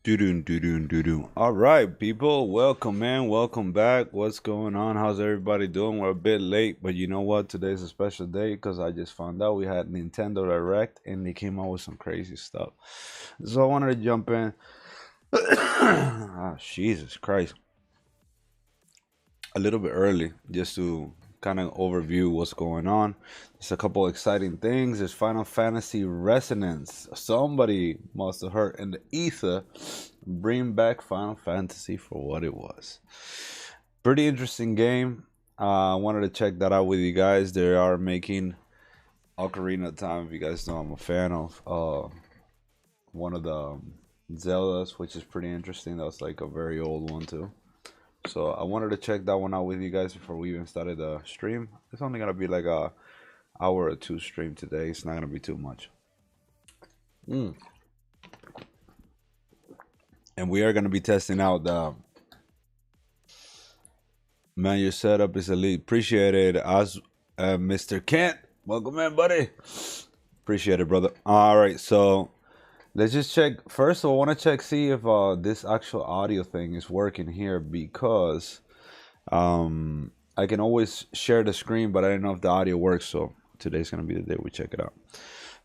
Doo-doo, doo-doo, doo-doo. All right, people. Welcome, man. Welcome back. What's going on? How's everybody doing? We're a bit late, but you know what? Today's a special day because I just found out we had Nintendo Direct and they came out with some crazy stuff. So I wanted to jump in. Ah, Jesus Christ. A little bit early just to kind of overview what's going on. There's a couple exciting things. There's Final Fantasy Resonance. Somebody must have heard in the ether. Bring back Final Fantasy for what it was. Pretty interesting game. I wanted to check that out with you guys. They are making Ocarina of Time. If you guys know, I'm a fan of one of the Zeldas, which is pretty interesting. That was like a very old one too. So I wanted to check that one out with you guys before we even started the stream. It's only gonna be like a hour or two stream today. It's not gonna be too much. And we are gonna be testing out the man. Your setup is elite. Appreciate it, as Mr. Kent. Welcome in, buddy. Appreciate it, brother. All right, so let's just check. First of all, I want to see if this actual audio thing is working here because I can always share the screen, but I don't know if the audio works. So today's going to be the day we check it out.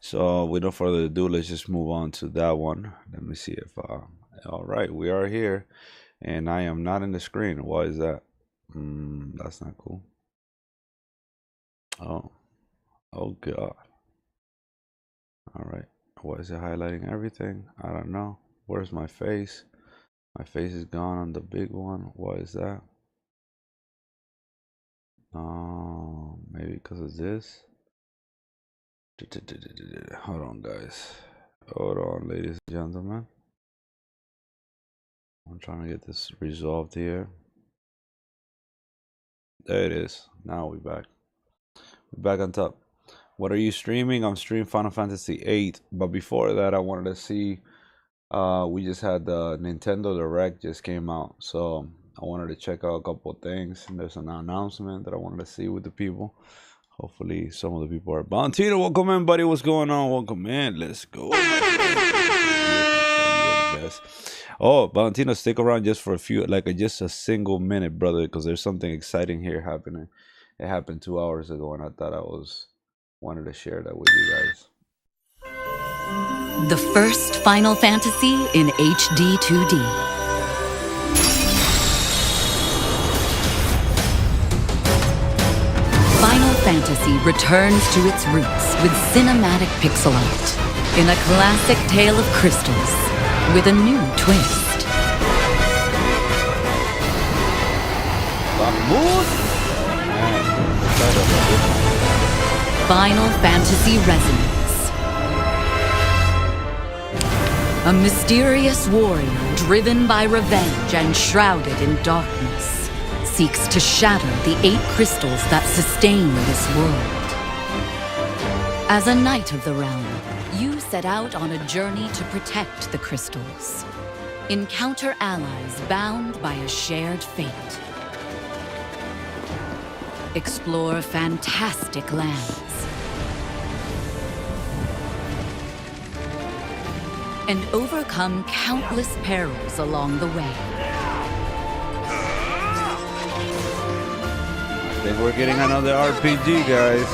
So with no further ado, let's just move on to that one. Let me see if, all right, we are here and I am not in the screen. Why is that? That's not cool. Oh God. All right. Why is it highlighting everything? I don't know. Where's my face? My face is gone on the big one. Why is that? Oh, maybe because of this. Hold on, guys. Hold on, ladies and gentlemen. I'm trying to get this resolved here. There it is. Now we're back. We're back on top. What are you streaming? I'm streaming Final Fantasy VIII. But before that, I wanted to see. We just had the Nintendo Direct just came out, so I wanted to check out a couple of things. And there's an announcement that I wanted to see with the people. Hopefully, some of the people are. Valentino, welcome in, buddy. What's going on? Welcome in. Let's go. Oh, Valentino, stick around just for a few, just a single minute, brother, because there's something exciting here happening. It happened 2 hours ago, and I thought wanted to share that with you guys. The first Final Fantasy in HD 2D. Final Fantasy returns to its roots with cinematic pixel art in a classic tale of crystals with a new twist. Bahamut? Final Fantasy Resonance. A mysterious warrior driven by revenge and shrouded in darkness seeks to shatter the 8 crystals that sustain this world. As a knight of the realm, you set out on a journey to protect the crystals. Encounter allies bound by a shared fate. Explore fantastic lands. And overcome countless perils along the way. I think we're getting another RPG, guys.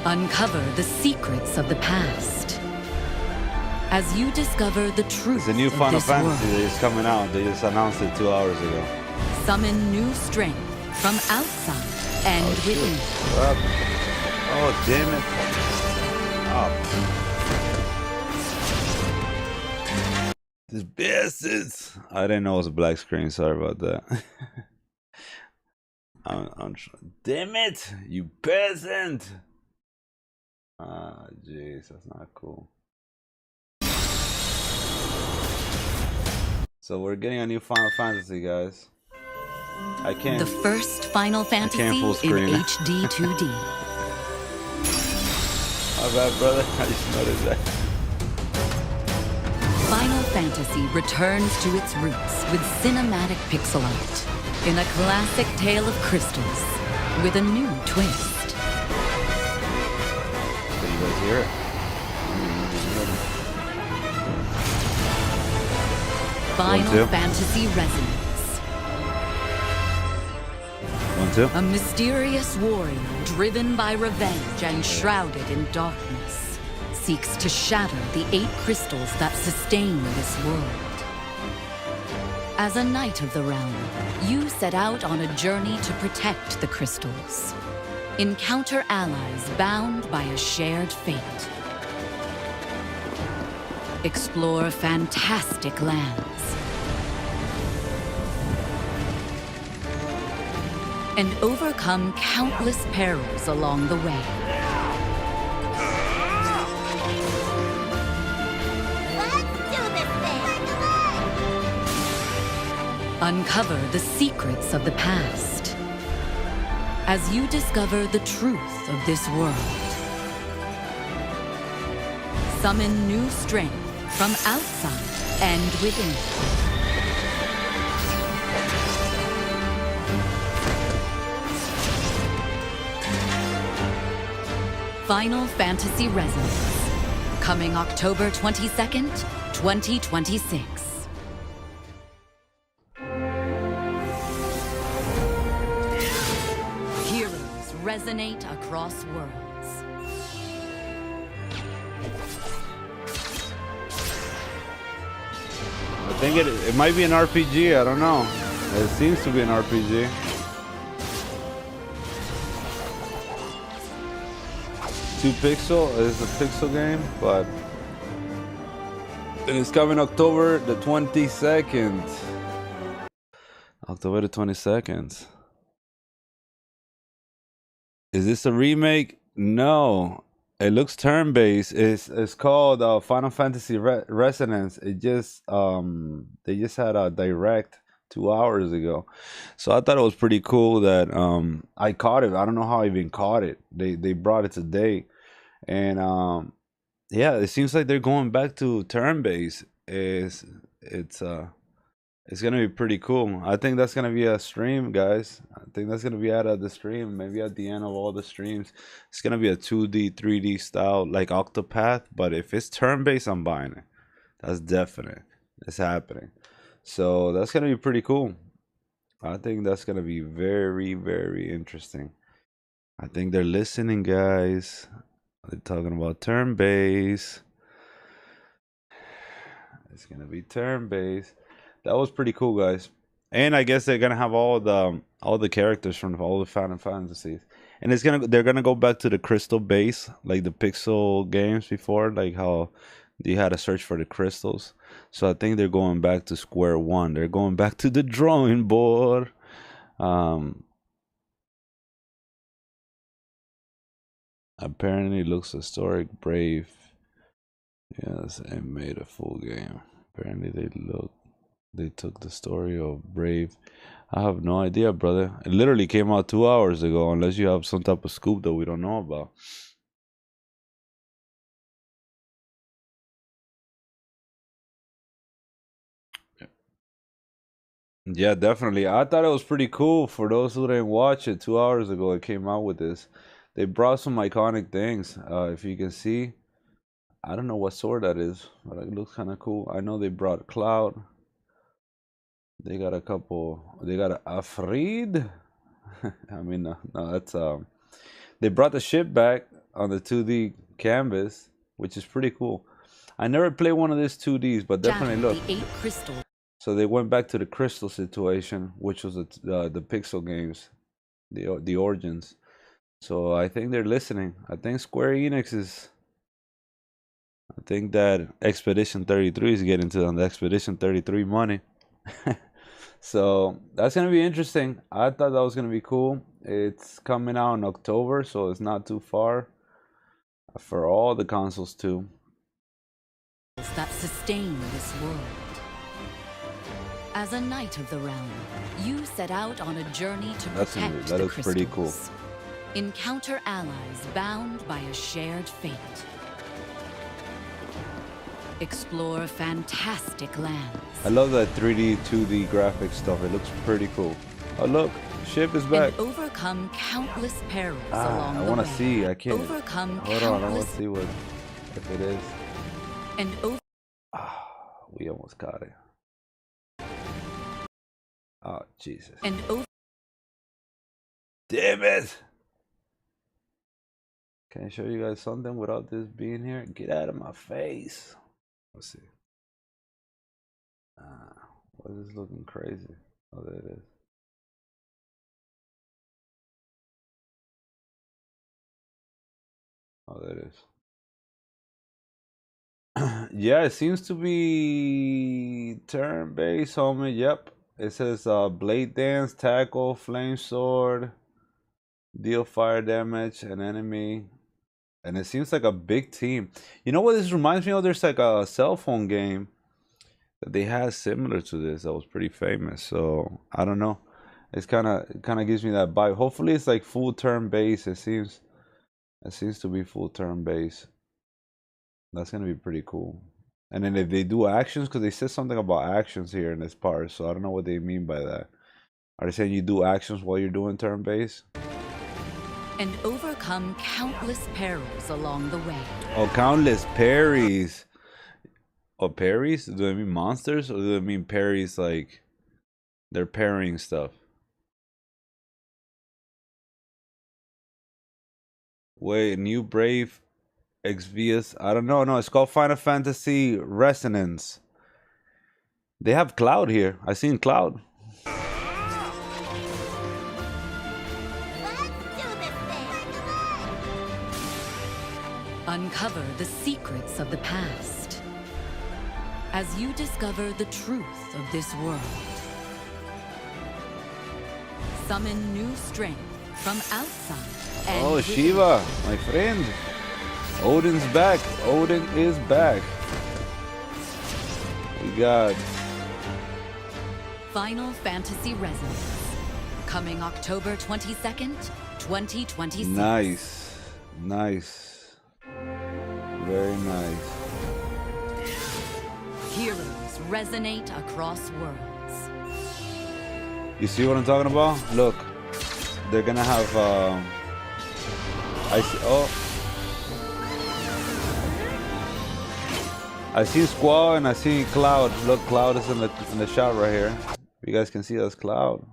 Uncover the secrets of the past. As you discover the truth The new of Final this Fantasy world. is coming out. They just announced it 2 hours ago. Summon new strength from outside and within. Oh, damn it. Oh. This bastards. I didn't know it was a black screen. Sorry about that. Damn it, you peasant. Ah, jeez, that's not cool. So we're getting a new Final Fantasy, guys. I can't. The first Final Fantasy in full screen. HD 2D. My bad, brother. I just noticed that. Final Fantasy returns to its roots with cinematic pixel art in a classic tale of crystals with a new twist. Can you guys hear it? Final Fantasy Resonance. 1, 2. A mysterious warrior driven by revenge and shrouded in darkness seeks to shatter the 8 crystals that sustain this world. As a knight of the realm, you set out on a journey to protect the crystals. Encounter allies bound by a shared fate. Explore fantastic lands. And overcome countless perils along the way. Uncover the secrets of the past as you discover the truth of this world. Summon new strength from outside and within. Final Fantasy Resonance, coming October 22nd, 2026. Resonate across worlds. I think it might be an RPG. I don't know. It seems to be an RPG. $2 is a pixel game, but it's coming October the 22nd. October the 22nd. Is this a remake? No. It looks turn-based. It's called Final Fantasy Resonance. It just they just had a direct 2 hours ago, so I thought it was pretty cool that I caught it. I don't know how I even caught it. They brought it today, and yeah, it seems like they're going back to turn-based. It's gonna be pretty cool. I think that's gonna be a stream, guys. I think that's gonna be out of the stream. Maybe at the end of all the streams, it's gonna be a 2D, 3D style like Octopath. But if it's turn-based, I'm buying it. That's definite. It's happening. So that's gonna be pretty cool. I think that's gonna be very, very interesting. I think they're listening, guys. They're talking about turn-based. It's gonna be turn-based. That was pretty cool, guys. And I guess they're gonna have all the characters from all the Final Fantasies, and they're gonna go back to the crystal base, like the pixel games before, like how you had to search for the crystals. So I think they're going back to square one. They're going back to the drawing board. Apparently, it looks historic, brave. Yes, and made a full game. Apparently, they took the story of Brave. I have no idea, brother. It literally came out 2 hours ago, unless you have some type of scoop that we don't know about. Yeah, definitely. I thought it was pretty cool. For those who didn't watch it, 2 hours ago it came out with this. They brought some iconic things. If you can see, I don't know what sword that is, but it looks kind of cool. I know they brought Cloud. They got a couple. They got a Afrid. I mean, no, that's They brought the ship back on the 2D canvas, which is pretty cool. I never played one of these 2Ds, but definitely look. The 8 crystal. So they went back to the crystal situation, which was the pixel games, the origins. So I think they're listening. I think Square Enix is. I think that Expedition 33 is getting to the Expedition 33 money. So that's gonna be interesting. I thought that was gonna be cool. It's coming out in October, so it's not too far for all the consoles too. That sustain this world. As a knight of the realm, you set out on a journey to protect the crystals. Pretty cool. Encounter allies bound by a shared fate. Explore fantastic lands. I love that 3D, 2D graphic stuff. It looks pretty cool. Oh look, ship is back. And overcome countless perils along the way. I want to see. I can't. Overcome Hold on, I want to see if it is. And we almost got it. Oh, Jesus. And over Damn it! Can I show you guys something without this being here? Get out of my face. Let's see. Why is this looking crazy? Oh, there it is. Oh, there it is. Yeah, it seems to be turn-based, homie. Yep. It says blade dance, tackle, flame sword, deal fire damage, an enemy. And it seems like a big team. You know what this reminds me of? There's like a cell phone game that they had similar to this that was pretty famous. So I don't know. It kind of gives me that vibe. Hopefully it's like full turn base. It seems to be full turn base. That's gonna be pretty cool. And then if they do actions, because they said something about actions here in this part, so I don't know what they mean by that. Are they saying you do actions while you're doing turn base? and overcome countless perils along the way. Oh, countless parries. Oh, parries? Do they mean monsters, or do they mean parries like they're parrying stuff? Wait, new brave Exvius. I don't know. No, it's called Final Fantasy Resonance. They have Cloud here. I seen Cloud. Uncover the secrets of the past as you discover the truth of this world. Summon new strength from outside and Oh, within. Shiva, my friend. Odin's back. Odin is back. We got Final Fantasy Resonance, coming October 22nd, 2026. nice. Nice. Very nice. Heroes resonate across worlds. You see what I'm talking about? Look, they're gonna have. I see. Oh, I see Squall and I see Cloud. Look, Cloud is in the shot right here. You guys can see that's Cloud,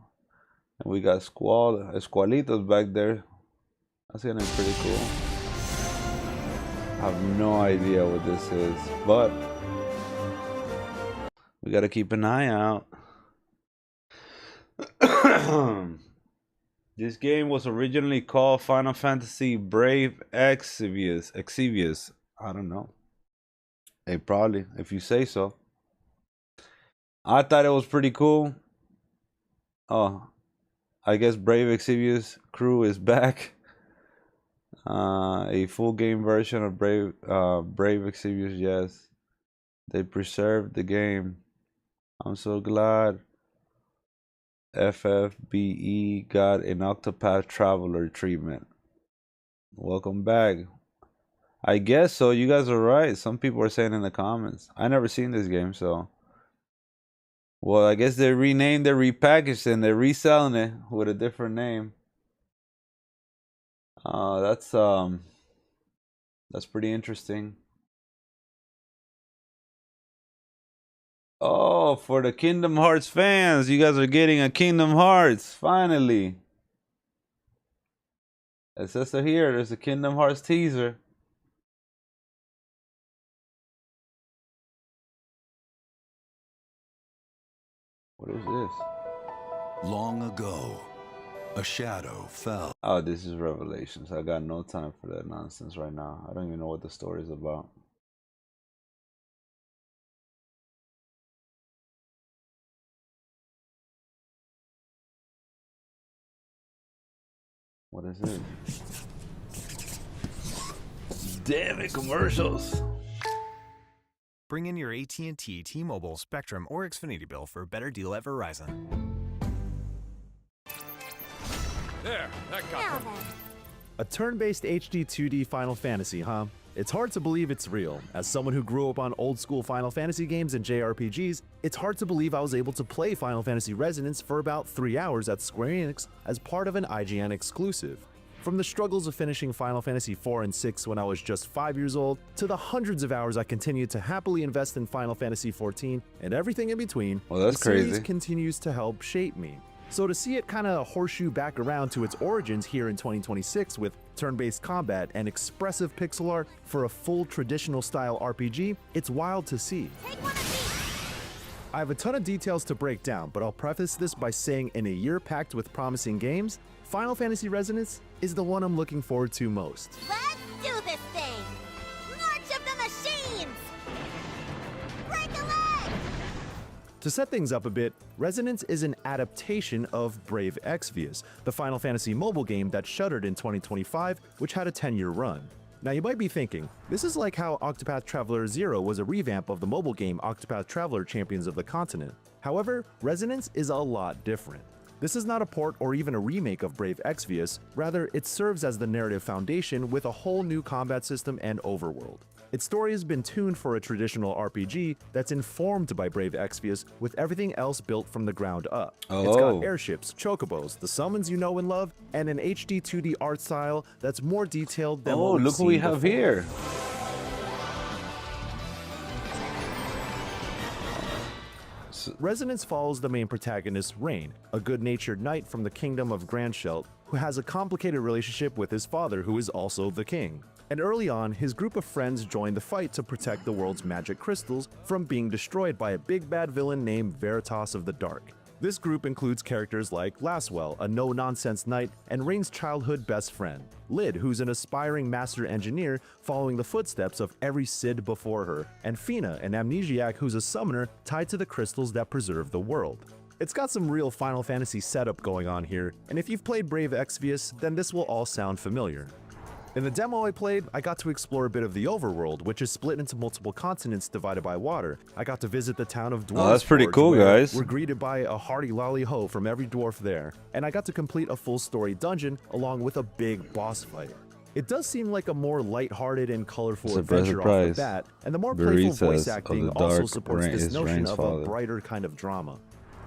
and we got Squall. Squalitos back there. That's gonna be pretty cool. I have no idea what this is, but we gotta keep an eye out. This game was originally called Final Fantasy Brave Exvius. I don't know. Hey, probably, if you say so. I thought it was pretty cool. Oh, I guess Brave Exvius crew is back. A full game version of Brave Exvius, yes. They preserved the game. I'm so glad. FFBE got an Octopath Traveler treatment. Welcome back. I guess so. You guys are right. Some people are saying in the comments. I never seen this game, so. Well, I guess they renamed it, repackaged it, and they're reselling it with a different name. That's pretty interesting. Oh, for the Kingdom Hearts fans, you guys are getting a Kingdom Hearts finally. It says so here. There's a Kingdom Hearts teaser. What is this? Long ago, a shadow fell. Oh, this is Revelations. I got no time for that nonsense right now. I don't even know what the story is about. What is it? Damn it, commercials. Bring in your AT&T, T-Mobile, Spectrum, or Xfinity bill for a better deal at Verizon. There, that got them. A turn-based HD 2D Final Fantasy, huh? It's hard to believe it's real. As someone who grew up on old-school Final Fantasy games and JRPGs, it's hard to believe I was able to play Final Fantasy Resonance for about 3 hours at Square Enix as part of an IGN exclusive. From the struggles of finishing Final Fantasy IV and VI when I was just 5 years old, to the hundreds of hours I continued to happily invest in Final Fantasy XIV and everything in between, Well, that's the series crazy. continues to help shape me. So to see it kind of horseshoe back around to its origins here in 2026 with turn-based combat and expressive pixel art for a full traditional style RPG, it's wild to see. I have a ton of details to break down, but I'll preface this by saying in a year packed with promising games, Final Fantasy Resonance is the one I'm looking forward to most. Let's do this thing! March of the Machines! Break a leg! To set things up a bit, Resonance is an adaptation of Brave Exvius, the Final Fantasy mobile game that shuttered in 2025, which had a 10-year run. Now you might be thinking, this is like how Octopath Traveler 0 was a revamp of the mobile game Octopath Traveler Champions of the Continent. However, Resonance is a lot different. This is not a port or even a remake of Brave Exvius, rather it serves as the narrative foundation with a whole new combat system and overworld. Its story has been tuned for a traditional RPG that's informed by Brave Exvius with everything else built from the ground up. It's got airships, chocobos, the summons you know and love, and an HD 2D art style that's more detailed than what we've look seen what we have before. here. Resonance follows the main protagonist, Rain, a good-natured knight from the kingdom of Grandshelt who has a complicated relationship with his father who is also the king. And early on, his group of friends join the fight to protect the world's magic crystals from being destroyed by a big bad villain named Veritas of the Dark. This group includes characters like Laswell, a no-nonsense knight, and Rain's childhood best friend, Lid, who's an aspiring master engineer following the footsteps of every Cid before her, and Fina, an amnesiac who's a summoner tied to the crystals that preserve the world. It's got some real Final Fantasy setup going on here, and if you've played Brave Exvius, then this will all sound familiar. In the demo I played, I got to explore a bit of the overworld, which is split into multiple continents divided by water. I got to visit the town of Dwarves. That's pretty cool, guys. We're greeted by a hearty lolly ho from every dwarf there, and I got to complete a full story dungeon along with a big boss fight. It does seem like a more lighthearted and colorful adventure off the bat, and the more playful voice acting also supports this notion of a brighter kind of drama.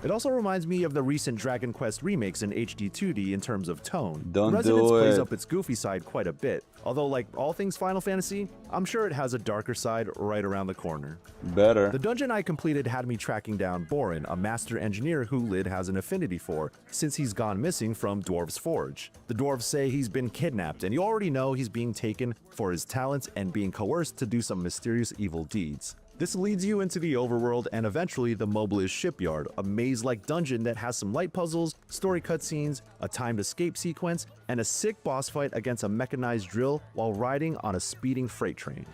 It also reminds me of the recent Dragon Quest remakes in HD 2D in terms of tone. Resonance plays up its goofy side quite a bit, although like all things Final Fantasy, I'm sure it has a darker side right around the corner. Better. The dungeon I completed had me tracking down Borin, a master engineer who Lid has an affinity for, since he's gone missing from Dwarves Forge. The dwarves say he's been kidnapped, and you already know he's being taken for his talents and being coerced to do some mysterious evil deeds. This leads you into the overworld and eventually the Mobliz Shipyard, a maze-like dungeon that has some light puzzles, story cutscenes, a timed escape sequence, and a sick boss fight against a mechanized drill while riding on a speeding freight train.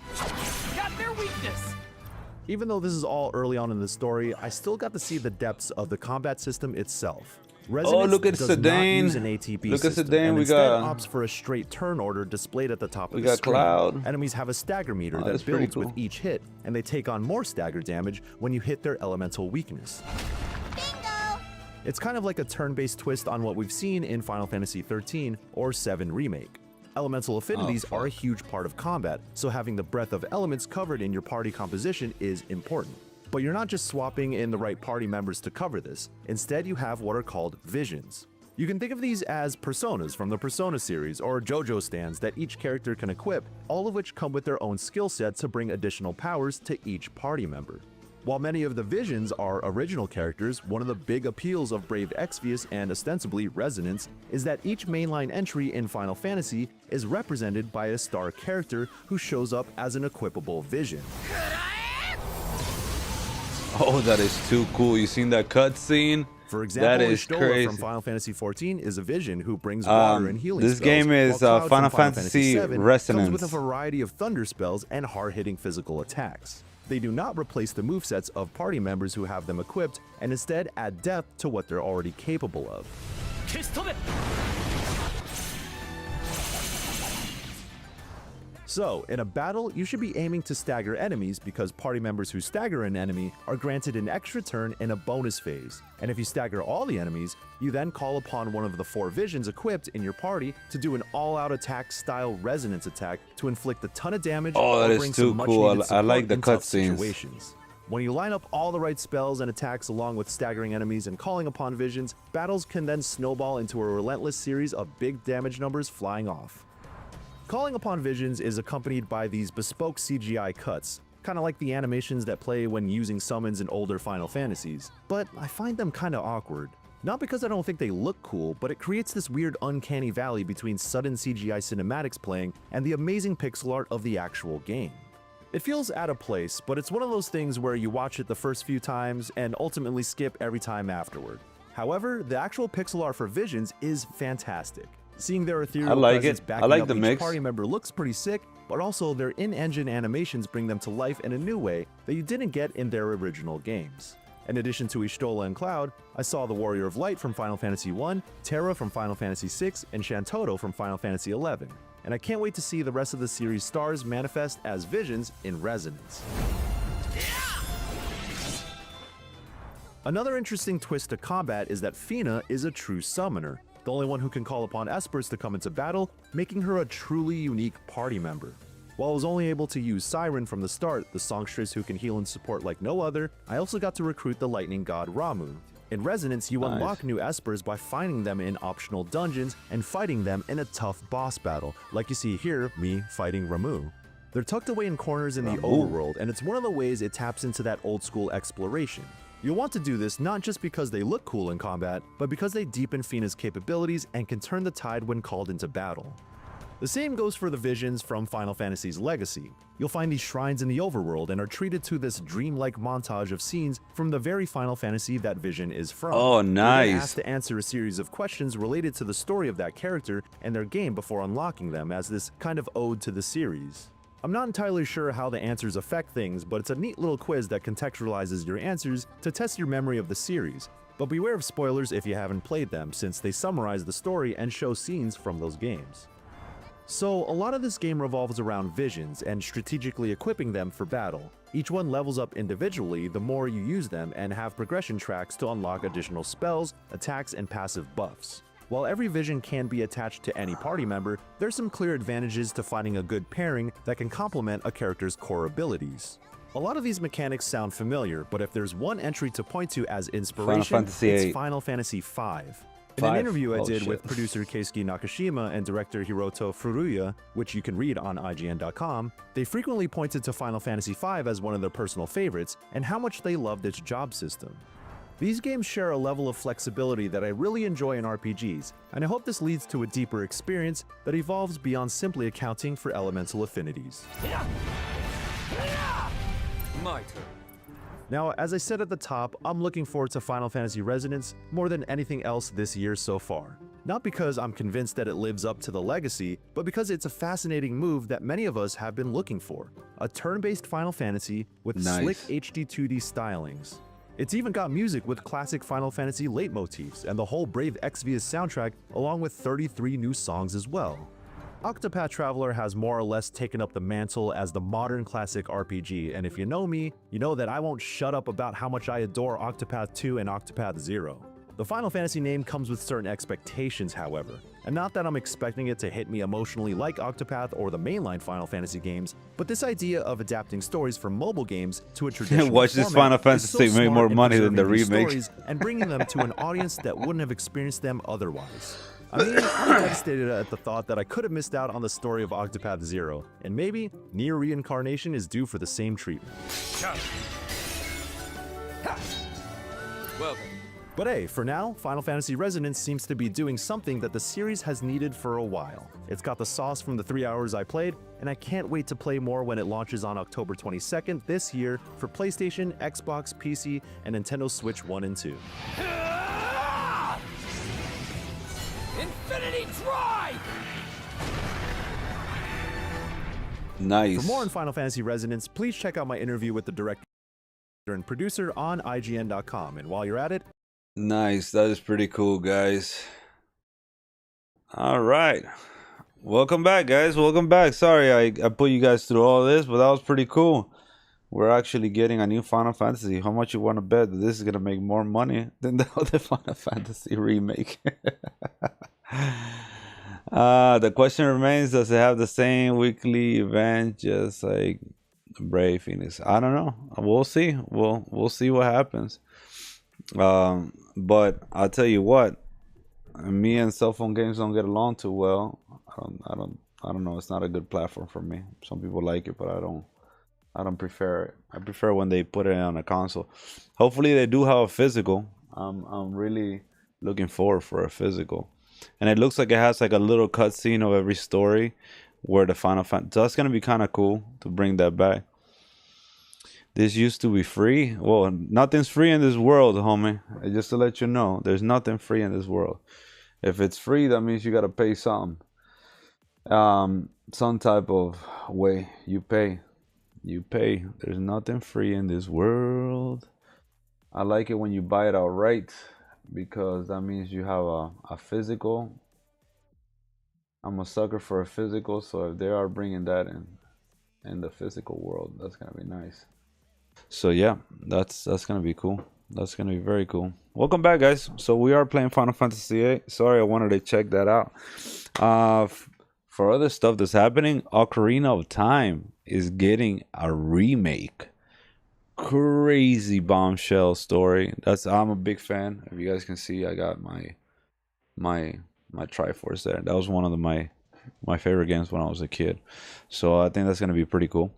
Got their weakness! Even though this is all early on in the story, I still got to see the depths of the combat system itself. Resonance look at does Sedaine. not use an ATB Look at system, Sedaine, and we instead got- opts for a straight turn order displayed at the top of the got screen. Cloud. Enemies have a stagger meter that that's pretty builds cool. with each hit, and they take on more stagger damage when you hit their elemental weakness. Bingo! It's kind of like a turn-based twist on what we've seen in Final Fantasy XIII or VII Remake. Elemental affinities are a huge part of combat, so having the breadth of elements covered in your party composition is important. But you're not just swapping in the right party members to cover this. Instead, you have what are called visions. You can think of these as personas from the Persona series or JoJo stands that each character can equip, all of which come with their own skill set to bring additional powers to each party member. While many of the visions are original characters, one of the big appeals of Brave Exvius and ostensibly Resonance is that each mainline entry in Final Fantasy is represented by a star character who shows up as an equipable vision. Oh, that is too cool. You seen that cutscene? For example, That is Ishtola crazy. from Final Fantasy XIV is a vision who brings water and healing this spells, game is while Cloud Final from Fantasy VII Resonance. comes with a variety of thunder spells and hard-hitting physical attacks. They do not replace the movesets of party members who have them equipped, and instead add depth to what they're already capable of. So, in a battle, you should be aiming to stagger enemies because party members who stagger an enemy are granted an extra turn in a bonus phase. And if you stagger all the enemies, you then call upon one of the 4 visions equipped in your party to do an all-out attack style resonance attack to inflict a ton of damage Oh, that or is bring too some cool. much-needed I like support the in tough cutscenes. situations. When you line up all the right spells and attacks along with staggering enemies and calling upon visions, battles can then snowball into a relentless series of big damage numbers flying off. Calling upon visions is accompanied by these bespoke CGI cuts, kinda like the animations that play when using summons in older Final Fantasies, but I find them kinda awkward. Not because I don't think they look cool, but it creates this weird uncanny valley between sudden CGI cinematics playing and the amazing pixel art of the actual game. It feels out of place, but it's one of those things where you watch it the first few times and ultimately skip every time afterward. However, the actual pixel art for Visions is fantastic. Seeing their ethereal presence backing up each party member looks pretty sick, but also their in-engine animations bring them to life in a new way that you didn't get in their original games. In addition to Y'shtola and Cloud, I saw the Warrior of Light from Final Fantasy I, Terra from Final Fantasy VI, and Shantoto from Final Fantasy XI. And I can't wait to see the rest of the series' stars manifest as Visions in Resonance. Another interesting twist to combat is that Fina is a true summoner, the only one who can call upon Espers to come into battle, making her a truly unique party member. While I was only able to use Siren from the start, the songstress who can heal and support like no other, I also got to recruit the lightning god Ramuh. In Resonance, you unlock new Espers by finding them in optional dungeons and fighting them in a tough boss battle, like you see here, me fighting Ramuh. They're tucked away in corners in the overworld, and it's one of the ways it taps into that old school exploration. You'll want to do this not just because they look cool in combat, but because they deepen Fina's capabilities and can turn the tide when called into battle. The same goes for the Visions from Final Fantasy's Legacy. You'll find these shrines in the overworld and are treated to this dreamlike montage of scenes from the very Final Fantasy that Vision is from. Oh, nice. You're asked to answer a series of questions related to the story of that character and their game before unlocking them as this kind of ode to the series. I'm not entirely sure how the answers affect things, but it's a neat little quiz that contextualizes your answers to test your memory of the series. But beware of spoilers if you haven't played them, since they summarize the story and show scenes from those games. So, a lot of this game revolves around Visions and strategically equipping them for battle. Each one levels up individually the more you use them and have progression tracks to unlock additional spells, attacks, and passive buffs. While every Vision can be attached to any party member, there's some clear advantages to finding a good pairing that can complement a character's core abilities. A lot of these mechanics sound familiar, but if there's one entry to point to as inspiration, it's Final Fantasy V. In an interview I did with producer Keisuke Nakashima and director Hiroto Furuya, which you can read on IGN.com, they frequently pointed to Final Fantasy V as one of their personal favorites and how much they loved its job system. These games share a level of flexibility that I really enjoy in RPGs, and I hope this leads to a deeper experience that evolves beyond simply accounting for elemental affinities. My turn. Now, as I said at the top, I'm looking forward to Final Fantasy Resonance more than anything else this year so far. Not because I'm convinced that it lives up to the legacy, but because it's a fascinating move that many of us have been looking for. A turn-based Final Fantasy with slick HD 2D stylings. It's even got music with classic Final Fantasy leitmotifs and the whole Brave Exvius soundtrack along with 33 new songs as well. Octopath Traveler has more or less taken up the mantle as the modern classic RPG, and if you know me, you know that I won't shut up about how much I adore Octopath 2 and Octopath 0. The Final Fantasy name comes with certain expectations, however, and not that I'm expecting it to hit me emotionally like Octopath or the mainline Final Fantasy games, but this idea of adapting stories from mobile games to a traditional Watch this Final Fantasy make more money than the remake. And bringing them to an audience that wouldn't have experienced them otherwise. I mean, I'm devastated at the thought that I could have missed out on the story of Octopath 0, and maybe Nier Reincarnation is due for the same treatment. Well, but hey, for now, Final Fantasy Resonance seems to be doing something that the series has needed for a while. It's got the sauce from the 3 hours I played, and I can't wait to play more when it launches on October 22nd this year for PlayStation, Xbox, PC, and Nintendo Switch 1 and 2. Infinity Drive! Nice. For more on Final Fantasy Resonance, please check out my interview with the director and producer on IGN.com. And while you're at it, nice. That is pretty cool, guys. All right. Welcome back, guys. Welcome back. Sorry I put you guys through all this, but that was pretty cool. We're actually getting a new Final Fantasy. How much you want to bet that this is going to make more money than the other Final Fantasy remake? The question remains, does it have the same weekly event just like Brave Phoenix. I don't know. We'll see. We'll see what happens. But I'll tell you what. Me and cell phone games don't get along too well. I don't know. It's not a good platform for me. Some people like it, but I don't. I don't prefer it. I prefer when they put it on a console. Hopefully they do have a physical. I'm really looking forward for a physical. And it looks like it has like a little cutscene of every story where the Final Fantasy. So that's gonna be kind of cool to bring that back. This used to be free. Well, nothing's free in this world, homie. Just to let you know, there's nothing free in this world. If it's free, that means you gotta pay something. Some type of way you pay. You pay. There's nothing free in this world. I like it when you buy it outright because that means you have a physical. I'm a sucker for a physical, so if they are bringing that in the physical world, that's gonna be nice. So yeah, that's gonna be cool. That's gonna be very cool. Welcome back, guys. So we are playing Final Fantasy VIII. Sorry, I wanted to check that out. For other stuff that's happening, Ocarina of Time is getting a remake. Crazy bombshell story. I'm a big fan. If you guys can see, I got my Triforce there. That was one of my favorite games when I was a kid. So I think that's gonna be pretty cool.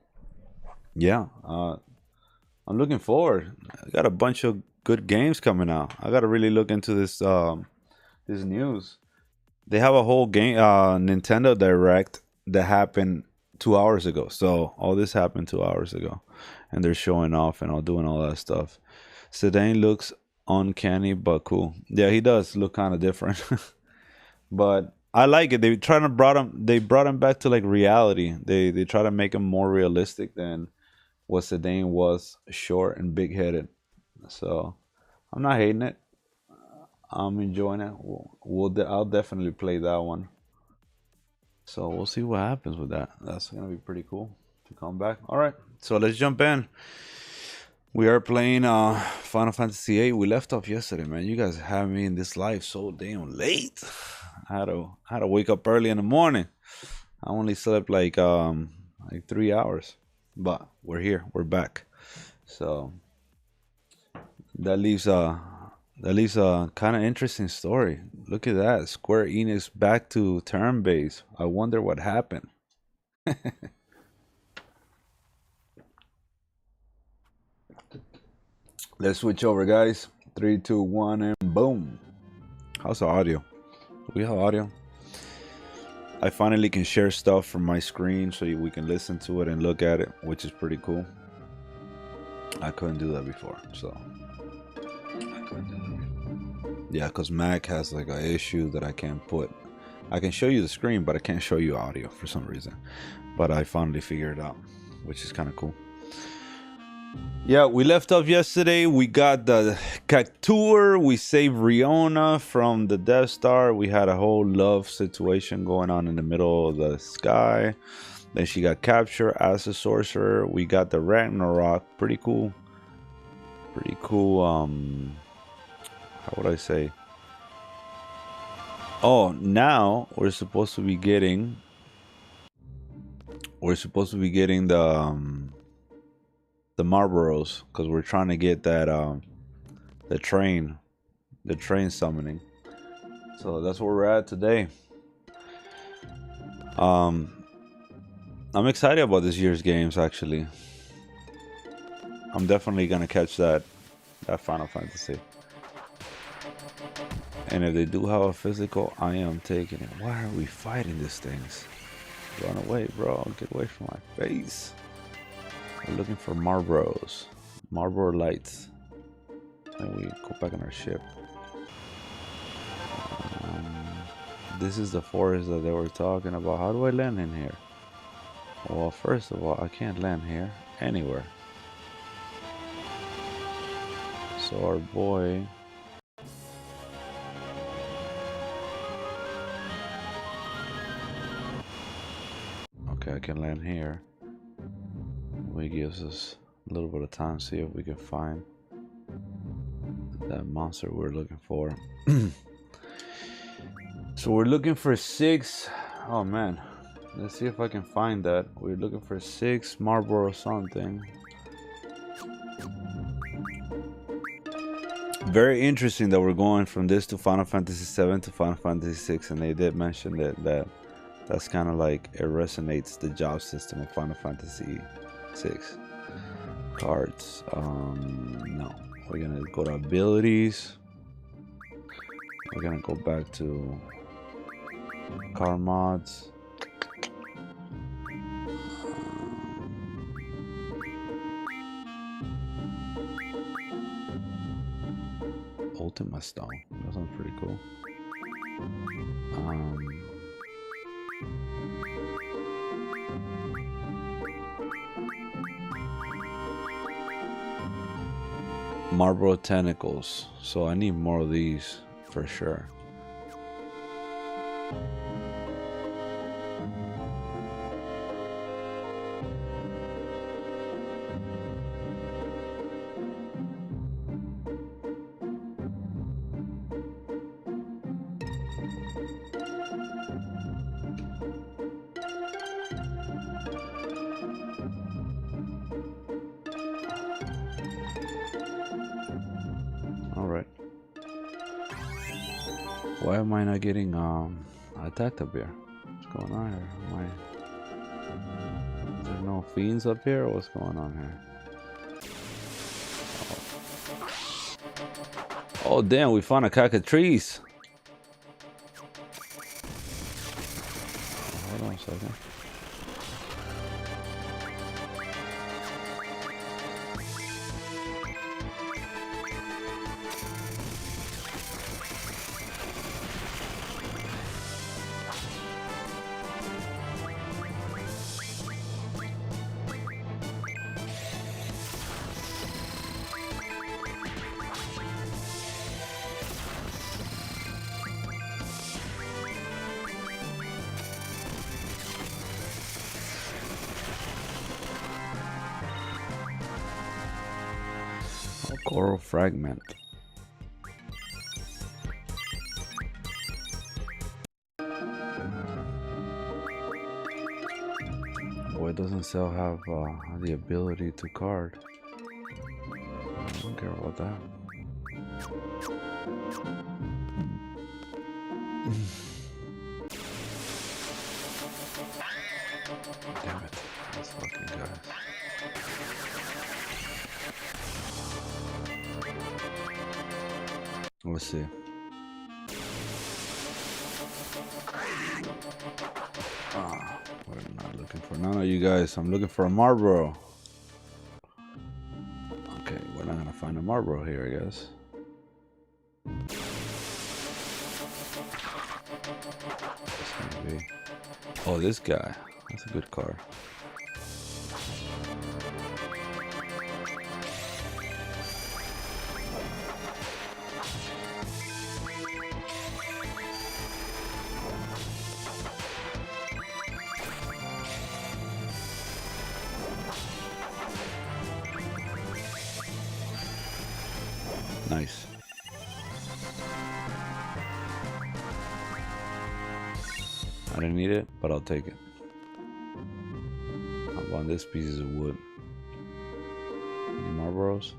Yeah, I'm looking forward. I got a bunch of good games coming out. I gotta really look into this this news. They have a whole game Nintendo Direct that happened 2 hours ago. So all this happened 2 hours ago, and they're showing off and all doing all that stuff. Sedan looks uncanny but cool. Yeah, he does look kind of different. But I like it. They brought him back to like reality. They try to make him more realistic than what Sedan was, short and big headed. So I'm not hating it. I'm enjoying it. I'll definitely play that one. So we'll see what happens with that. That's gonna be pretty cool to come back. All right, so let's jump in. We are playing Final Fantasy VIII. We left off yesterday, man. You guys have me in this life so damn late. I had to wake up early in the morning. I only slept like 3 hours, but we're here. We're back. So that leaves a kind of interesting story. Look at that. Square Enix back to turn-based. I wonder what happened. Let's switch over, guys. 3, 2, 1, and boom. How's the audio? Do we have audio? I finally can share stuff from my screen so we can listen to it and look at it, which is pretty cool. I couldn't do that before, so... Yeah, because Mac has like an issue that I can't put. I can show you the screen, but I can't show you audio for some reason. But I finally figured it out, which is kind of cool. Yeah, we left off yesterday. We got the Cactuar. We saved Riona from the Death Star. We had a whole love situation going on in the middle of the sky. Then she got captured as a sorcerer. We got the Ragnarok. Pretty cool. Pretty cool. How would I say? Oh, now we're supposed to be getting the Marlboros, because we're trying to get that the train summoning. So that's where we're at today. I'm excited about this year's games. Actually, I'm definitely gonna catch that Final Fantasy. And if they do have a physical, I am taking it. Why are we fighting these things? Run away, bro. Get away from my face. We're looking for Marlboros. Marlboro lights. And we go back on our ship. This is the forest that they were talking about. How do I land in here? Well, first of all, I can't land here. Anywhere. So our boy... Okay, I can land here. It gives us a little bit of time to see if we can find that monster we're looking for. So we're looking for 6. Oh man, Let's see if I can find that. We're looking for 6 Marlboro something. Very interesting that we're going from this to Final Fantasy VII to Final Fantasy VI, and they did mention that's kind of like it resonates the job system of Final Fantasy VI. Cards. No. We're gonna go to abilities. We're gonna go back to car mods. Ultima Stone. That sounds pretty cool. Marlboro tentacles. So I need more of these for sure. Why am I not getting attacked up here? What's going on here? Is there no fiends up here? Or what's going on here? Oh damn, we found a cockatrice. Hold on a second. Coral fragment. Boy, it doesn't still have the ability to card. I don't care about that. Damn it, these fucking guys. Let's see. What am I looking for? None of you guys. I'm looking for a Marlboro. Okay, we're not gonna find a Marlboro here, I guess. What's gonna be? Oh, this guy. That's a good card. Nice. I didn't need it, but I'll take it. I want this pieces of wood. Any Marlboros?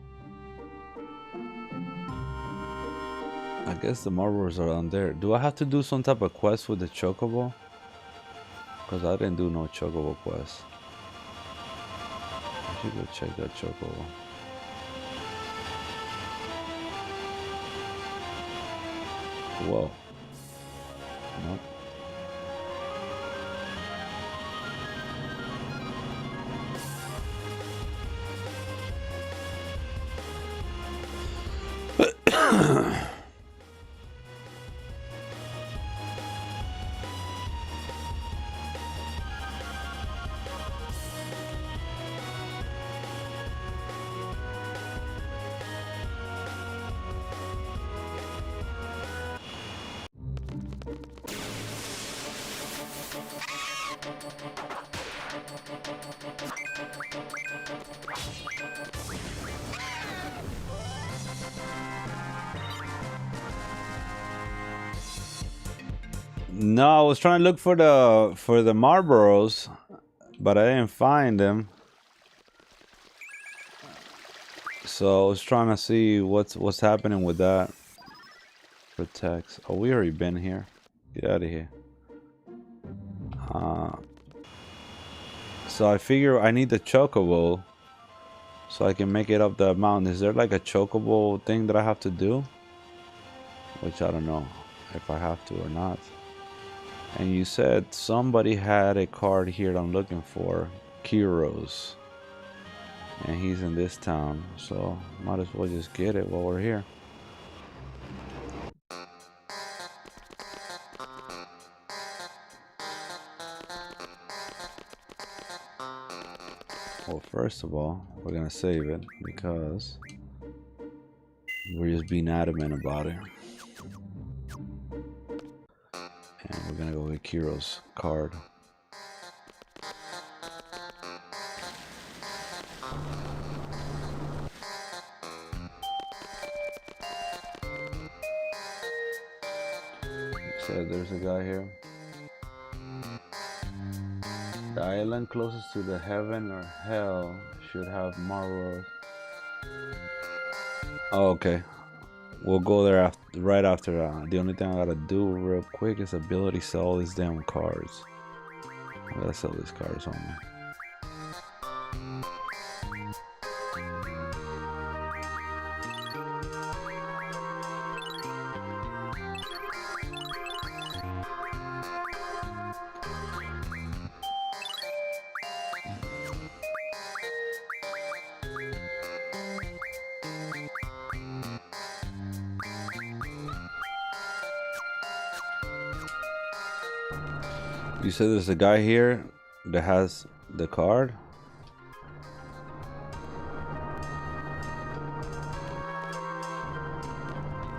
I guess the Marlboros are down there. Do I have to do some type of quest with the Chocobo? Because I didn't do no Chocobo quest. I should go check that Chocobo. Whoa. Nope. No, I was trying to look for the Marlboros, but I didn't find them. So I was trying to see what's happening with that. Protects. Oh, we already been here. Get out of here. So I figure I need the chocobo so I can make it up the mountain. Is there like a chocobo thing that I have to do? Which I don't know if I have to or not. And you said somebody had a card here that I'm looking for. Kiros. And he's in this town. So might as well just get it while we're here. Well, first of all, we're gonna save it because we're just being adamant about it. And we're gonna go get Kiro's card. So there's a guy here. The island closest to the heaven or hell should have Marlboros. Oh, okay. We'll go there after, right after that. The only thing I gotta do real quick is ability sell all these damn cards. I gotta sell these cards on me. You said there's a guy here that has the card?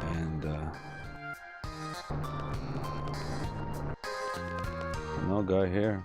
And no guy here.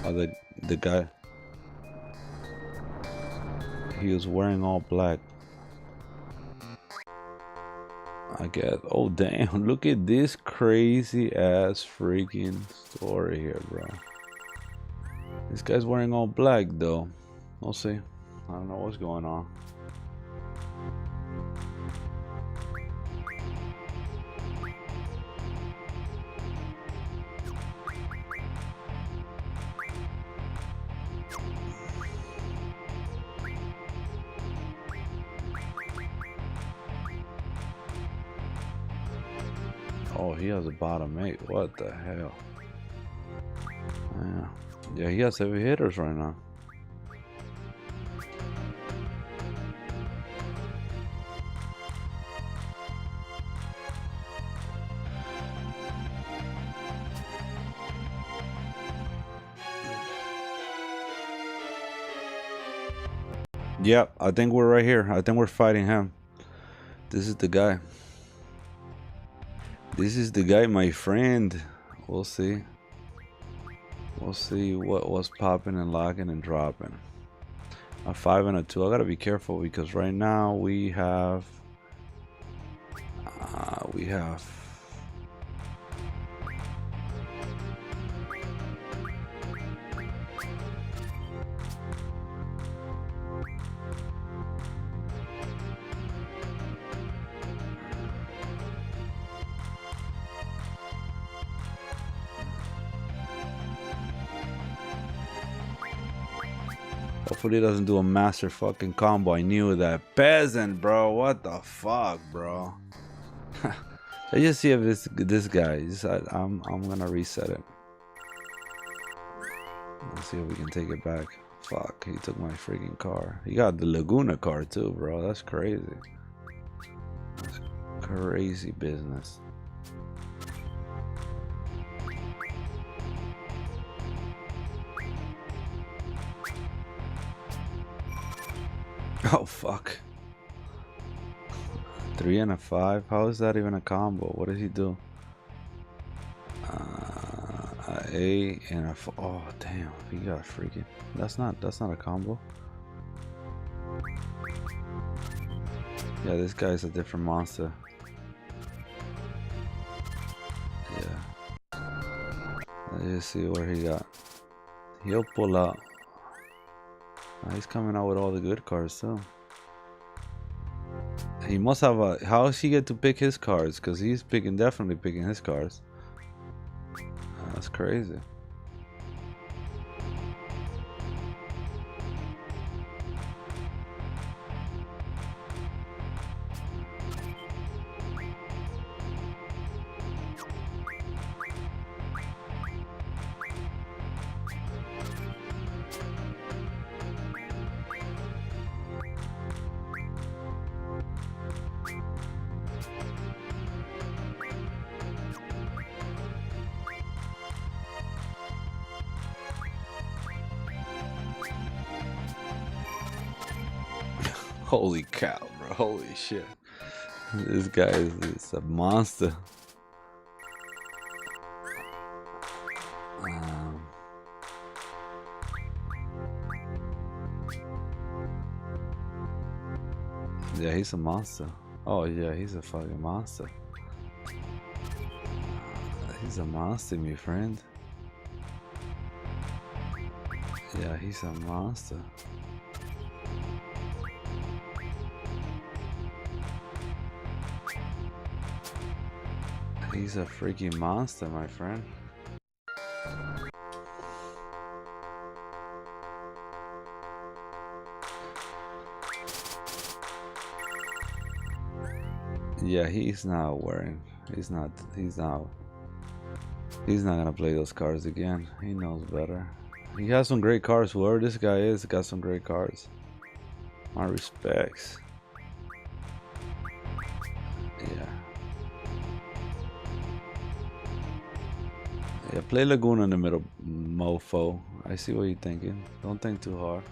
Oh, the guy, he was wearing all black. I guess. Oh damn! Look at this crazy ass freaking story here, bro. This guy's wearing all black though. We'll see. I don't know what's going on. Oh, he has a bottom 8. What the hell? Yeah, he has heavy hitters right now. Yep, I think we're right here. I think we're fighting him. This is the guy. This is the guy, my friend. We'll see. We'll see what's popping and locking and dropping. A 5 and a 2. I gotta be careful because right now we have hopefully it doesn't do a master fucking combo. I knew that. Peasant, bro. What the fuck, bro? I just see if this guy. I'm gonna reset it. Let's see if we can take it back. Fuck, he took my freaking car. He got the Laguna car too, bro. That's crazy. That's crazy business. Oh fuck. 3 and a 5. How is that even a combo? What does he do? A 8 and a 4. Oh damn, he got freaking. That's not a combo. Yeah, this guy's a different monster. Yeah. Let's just see where he got. He'll pull out. He's coming out with all the good cards too. He must have a. How does he get to pick his cards? Because he's definitely picking his cards. That's crazy. Holy cow, bro. Holy shit. This guy is a monster. Yeah, he's a monster. Oh, yeah, he's a fucking monster. He's a monster, my friend. Yeah, he's a monster. He's a freaking monster, my friend. Yeah, he's not gonna play those cards again. He knows better. He has some great cards. Whoever this guy is got some great cards. My respects. Yeah. Yeah, play Laguna in the middle, mofo. I see what you're thinking. Don't think too hard.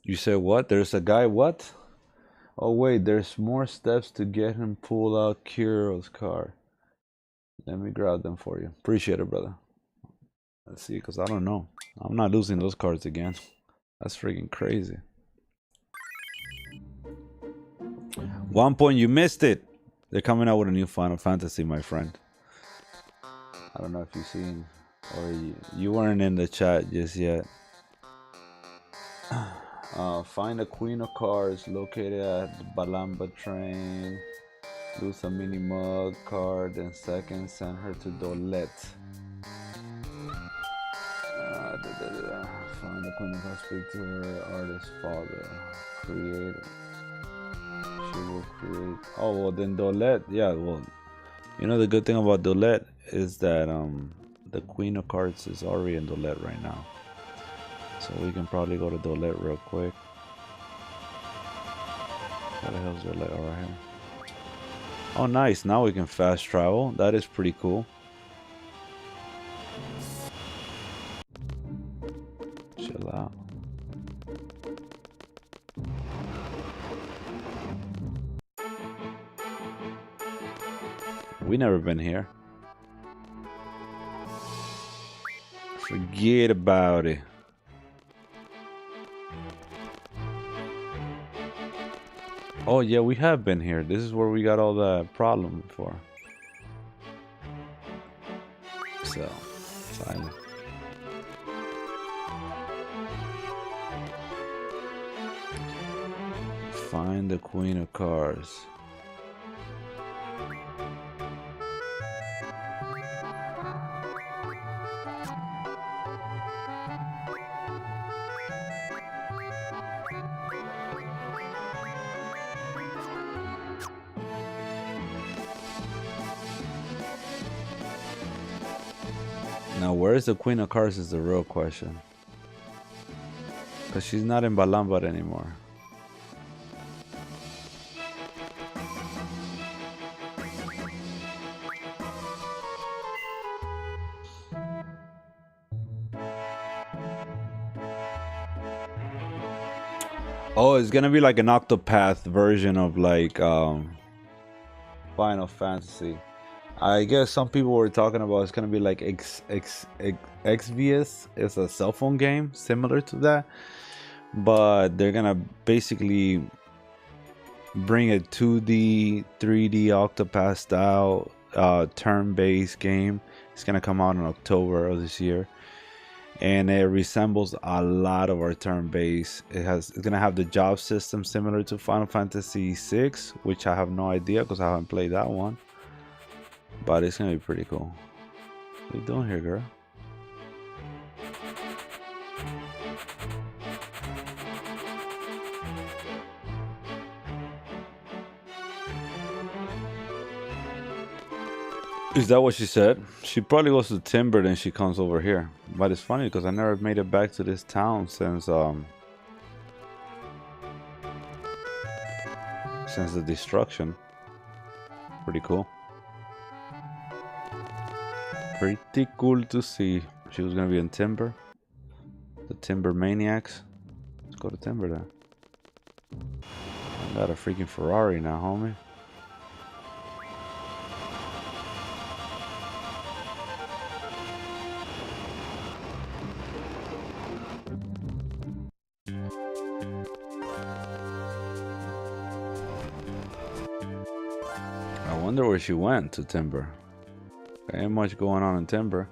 You said what? There's a guy what? Oh wait, there's more steps to get him pull out Kiro's card. Let me grab them for you. Appreciate it, brother. Let's see, because I don't know. I'm not losing those cards again. That's freaking crazy. 1 point, you missed it. They're coming out with a new Final Fantasy, my friend. I don't know if you've seen, or you weren't in the chat just yet. Find a Queen of Cards located at the Balamb Train. Lose a mini mug card, then second send her to Dolet. Find the Queen of Cards, speak to her artist's father. Create. She will create. Oh well, then Dolet. Yeah, well, you know the good thing about Dolet is that the Queen of Cards is already in Dolet right now. So we can probably go to Dolet real quick. What the hell's Dolet? Oh, right here. Oh, nice. Now we can fast travel. That is pretty cool. Chill out. We never been here. Forget about it. Oh yeah, we have been here. This is where we got all the problem before. So, silent. Find the Queen of Cards. Now, where is the Queen of Cards is the real question. Because she's not in Balamb Garden anymore. Oh, it's gonna be like an Octopath version of like Final Fantasy. I guess some people were talking about it's gonna be like XVS. It's a cell phone game similar to that, but they're gonna basically bring a 2D, 3D Octopath style turn-based game. It's gonna come out in October of this year, and it resembles a lot of our turn-based. It's gonna have the job system similar to Final Fantasy VI, which I have no idea because I haven't played that one. But it's gonna be pretty cool. What are you doing here, girl? Is that what she said? She probably goes to Timber, then she comes over here. But it's funny because I never made it back to this town since the destruction. Pretty cool. Pretty cool to see. She was gonna be in Timber. The Timber Maniacs. Let's go to Timber then. I got a freaking Ferrari now, homie. I wonder where she went to Timber. There ain't much going on in Timber.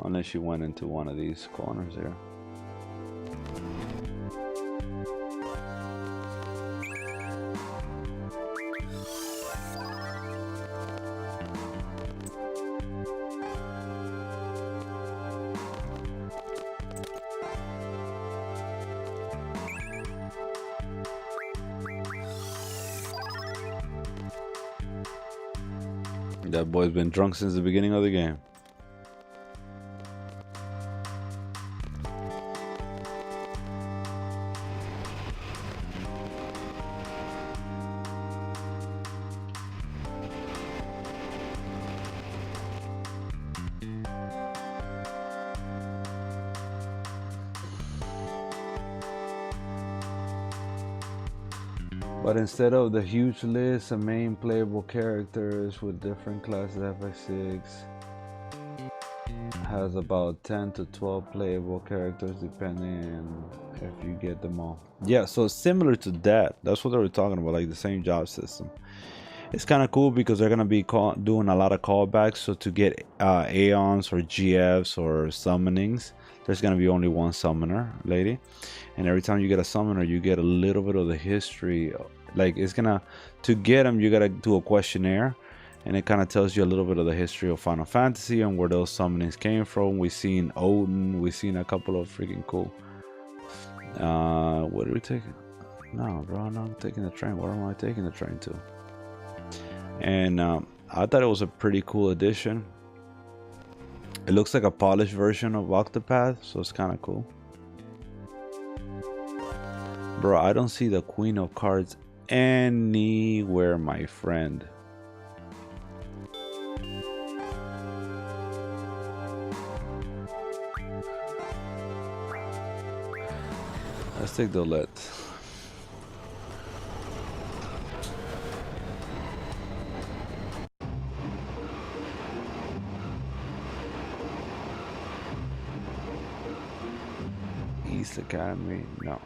Unless she went into one of these corners here. That boy's been drunk since the beginning of the game. But instead of the huge list of main playable characters with different classes, FX6 has about 10 to 12 playable characters depending if you get them all. Yeah, so similar to that. That's what they were talking about, like the same job system. It's kind of cool because they're going to be doing a lot of callbacks. So to get Aeons or GFs or summonings, there's going to be only one summoner lady. And every time you get a summoner, you get a little bit of the history. Like it's gonna, to get them, you gotta do a questionnaire, and it kind of tells you a little bit of the history of Final Fantasy and where those summonings came from. We've seen Odin, we've seen a couple of freaking cool. What are we taking? No, bro, I'm not taking the train. Where am I taking the train to? And I thought it was a pretty cool addition. It looks like a polished version of Octopath, so it's kind of cool. Bro, I don't see the Queen of Cards anywhere, my friend. Let's take the let. East Academy, no.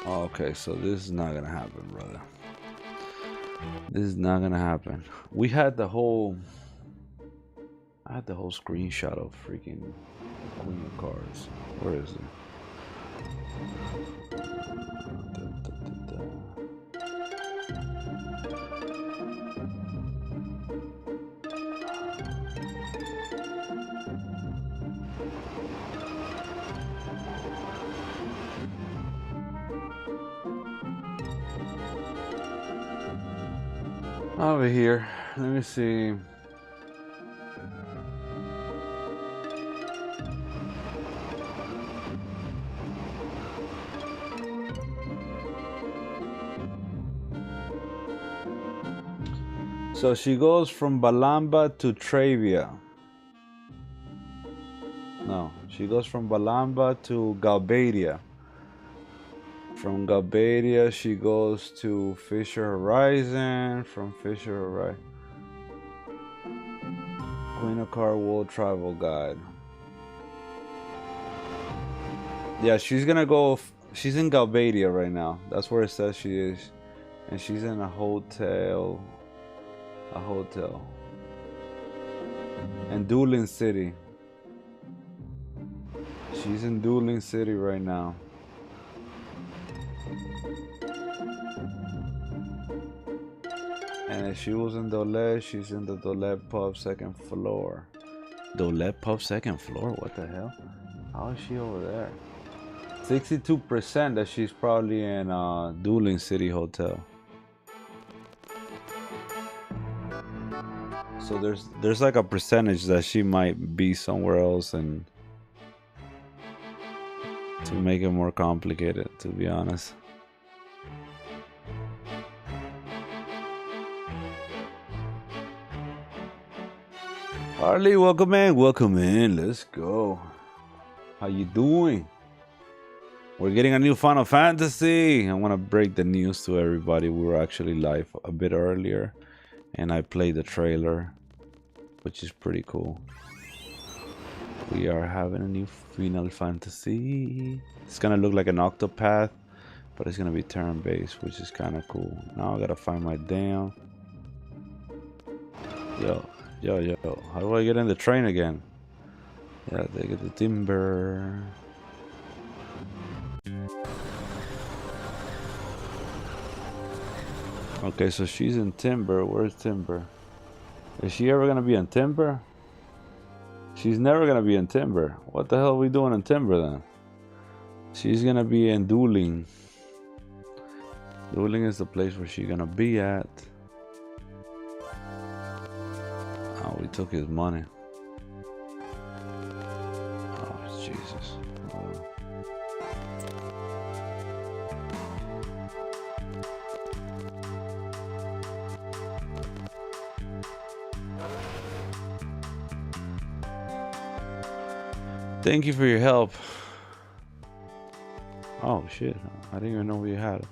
Okay, so this is not gonna happen, brother. This is not gonna happen. We had the whole, I had the whole screenshot of freaking Queen of Cards. Where is it? Over here, let me see. So she goes from Balamba to Travia. No, she goes from Balamba to Galbadia. From Galbadia, she goes to Fisher Horizon. From Fisher Horizon, Queen of Car World Travel Guide. Yeah, she's gonna go. She's in Galbadia right now. That's where it says she is, and she's in a hotel. A hotel. And Dueling City. She's in Dueling City right now. And if she was in Dole, she's in the Dole Pub second floor. Dole Pub second floor? What the hell? How is she over there? 62% that she's probably in Dueling City Hotel. So there's like a percentage that she might be somewhere else, and to make it more complicated, to be honest. Harley, welcome in, welcome in. Let's go. How you doing? We're getting a new Final Fantasy. I want to break the news to everybody. We were actually live a bit earlier, and I played the trailer, which is pretty cool. We are having a new Final Fantasy. It's gonna look like an Octopath, but it's gonna be turn-based, which is kind of cool. Now I gotta find my damn. Yo, how do I get in the train again? Yeah, they get the timber. Okay, so she's in Timber. Where's Timber? Is she ever gonna be in Timber? She's never gonna be in Timber. What the hell are we doing in Timber then? She's gonna be in Dueling. Dueling is the place where she's gonna be at. Oh, we took his money. Oh, Jesus. Oh. Thank you for your help. Oh shit, I didn't even know we had it.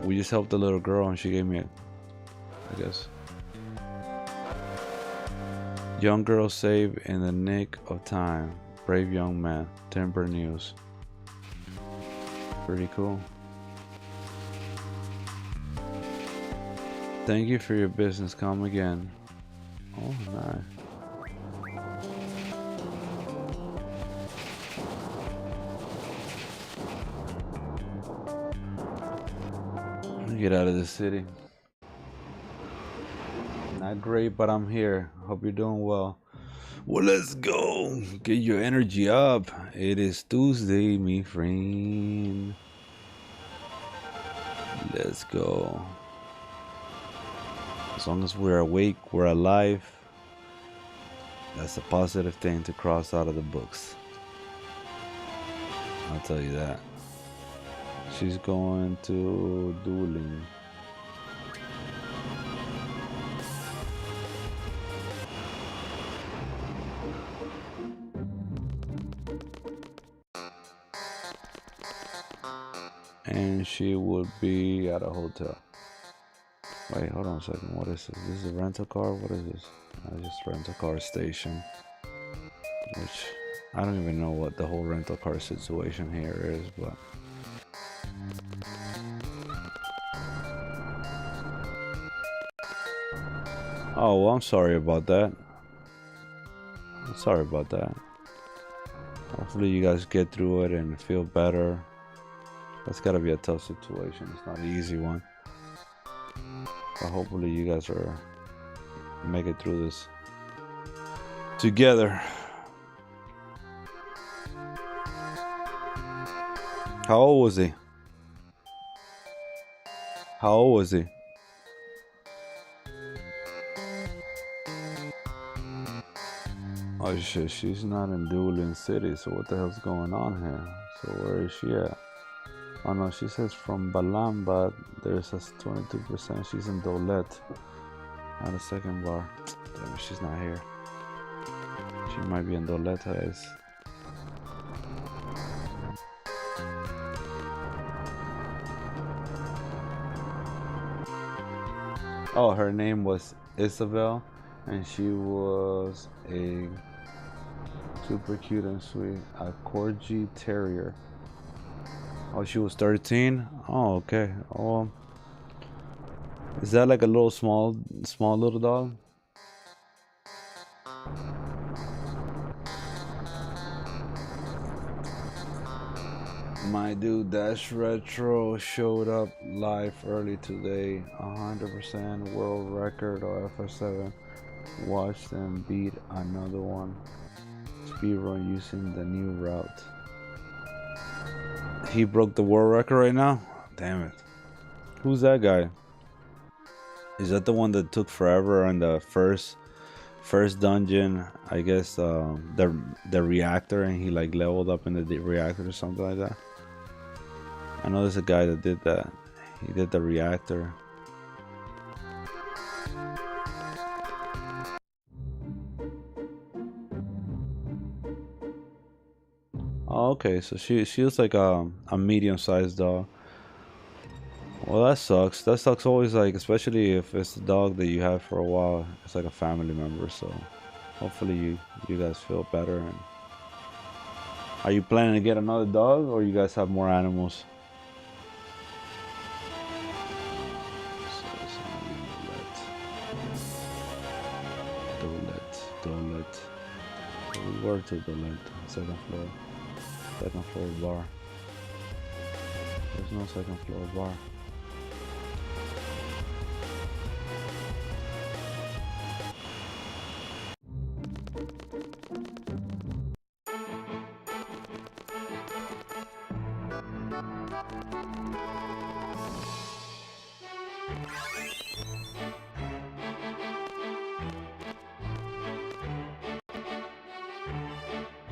We just helped the little girl and she gave me I guess. Young girl saved in the nick of time. Brave young man. Timber News. Pretty cool. Thank you for your business. Come again. Oh, nice. Let me get out of this city. Not great, but I'm here. Hope you're doing well. Well, let's go. Get your energy up. It is Tuesday, me friend. Let's go. As long as we're awake, we're alive. That's a positive thing to cross out of the books. I'll tell you that. She's going to Dueling. And she would be at a hotel. Wait, hold on a second. What is this? This is a rental car? What is this? Just rental car station. Which I don't even know what the whole rental car situation here is, but oh, well, I'm sorry about that. I'm sorry about that. Hopefully you guys get through it and feel better. That's gotta be a tough situation. It's not an easy one. But hopefully you guys are make it through this together. How old was he? How old was he? Oh shit, she's not in Dueling City, so what the hell's going on here? So where is she at? Oh no, she says from Balamb, but there's a 22%. She's in Dolet. At a second bar. Damn it, she's not here. She might be in Dolet, guys. Oh, her name was Isabel, and she was a super cute and sweet, a Corgi Terrier. Oh, she was 13. Oh, okay. Oh, is that like a little small little dog? My dude Dash Retro showed up live early today. 100% world record of FF7. Watched and beat another one. Speedrun using the new route. He broke the world record right now? Damn it. Who's that guy? Is that the one that took forever on the first dungeon? I guess the reactor, and he like leveled up in the reactor or something like that. I know there's a guy that did that. He did the reactor. Oh, okay, so she was like a medium-sized dog. Well, that sucks. That sucks always, like, especially if it's a dog that you have for a while. It's like a family member, so hopefully you guys feel better. And are you planning to get another dog, or you guys have more animals? Dolet. We were to Dolet. Second floor bar. There's no second floor bar.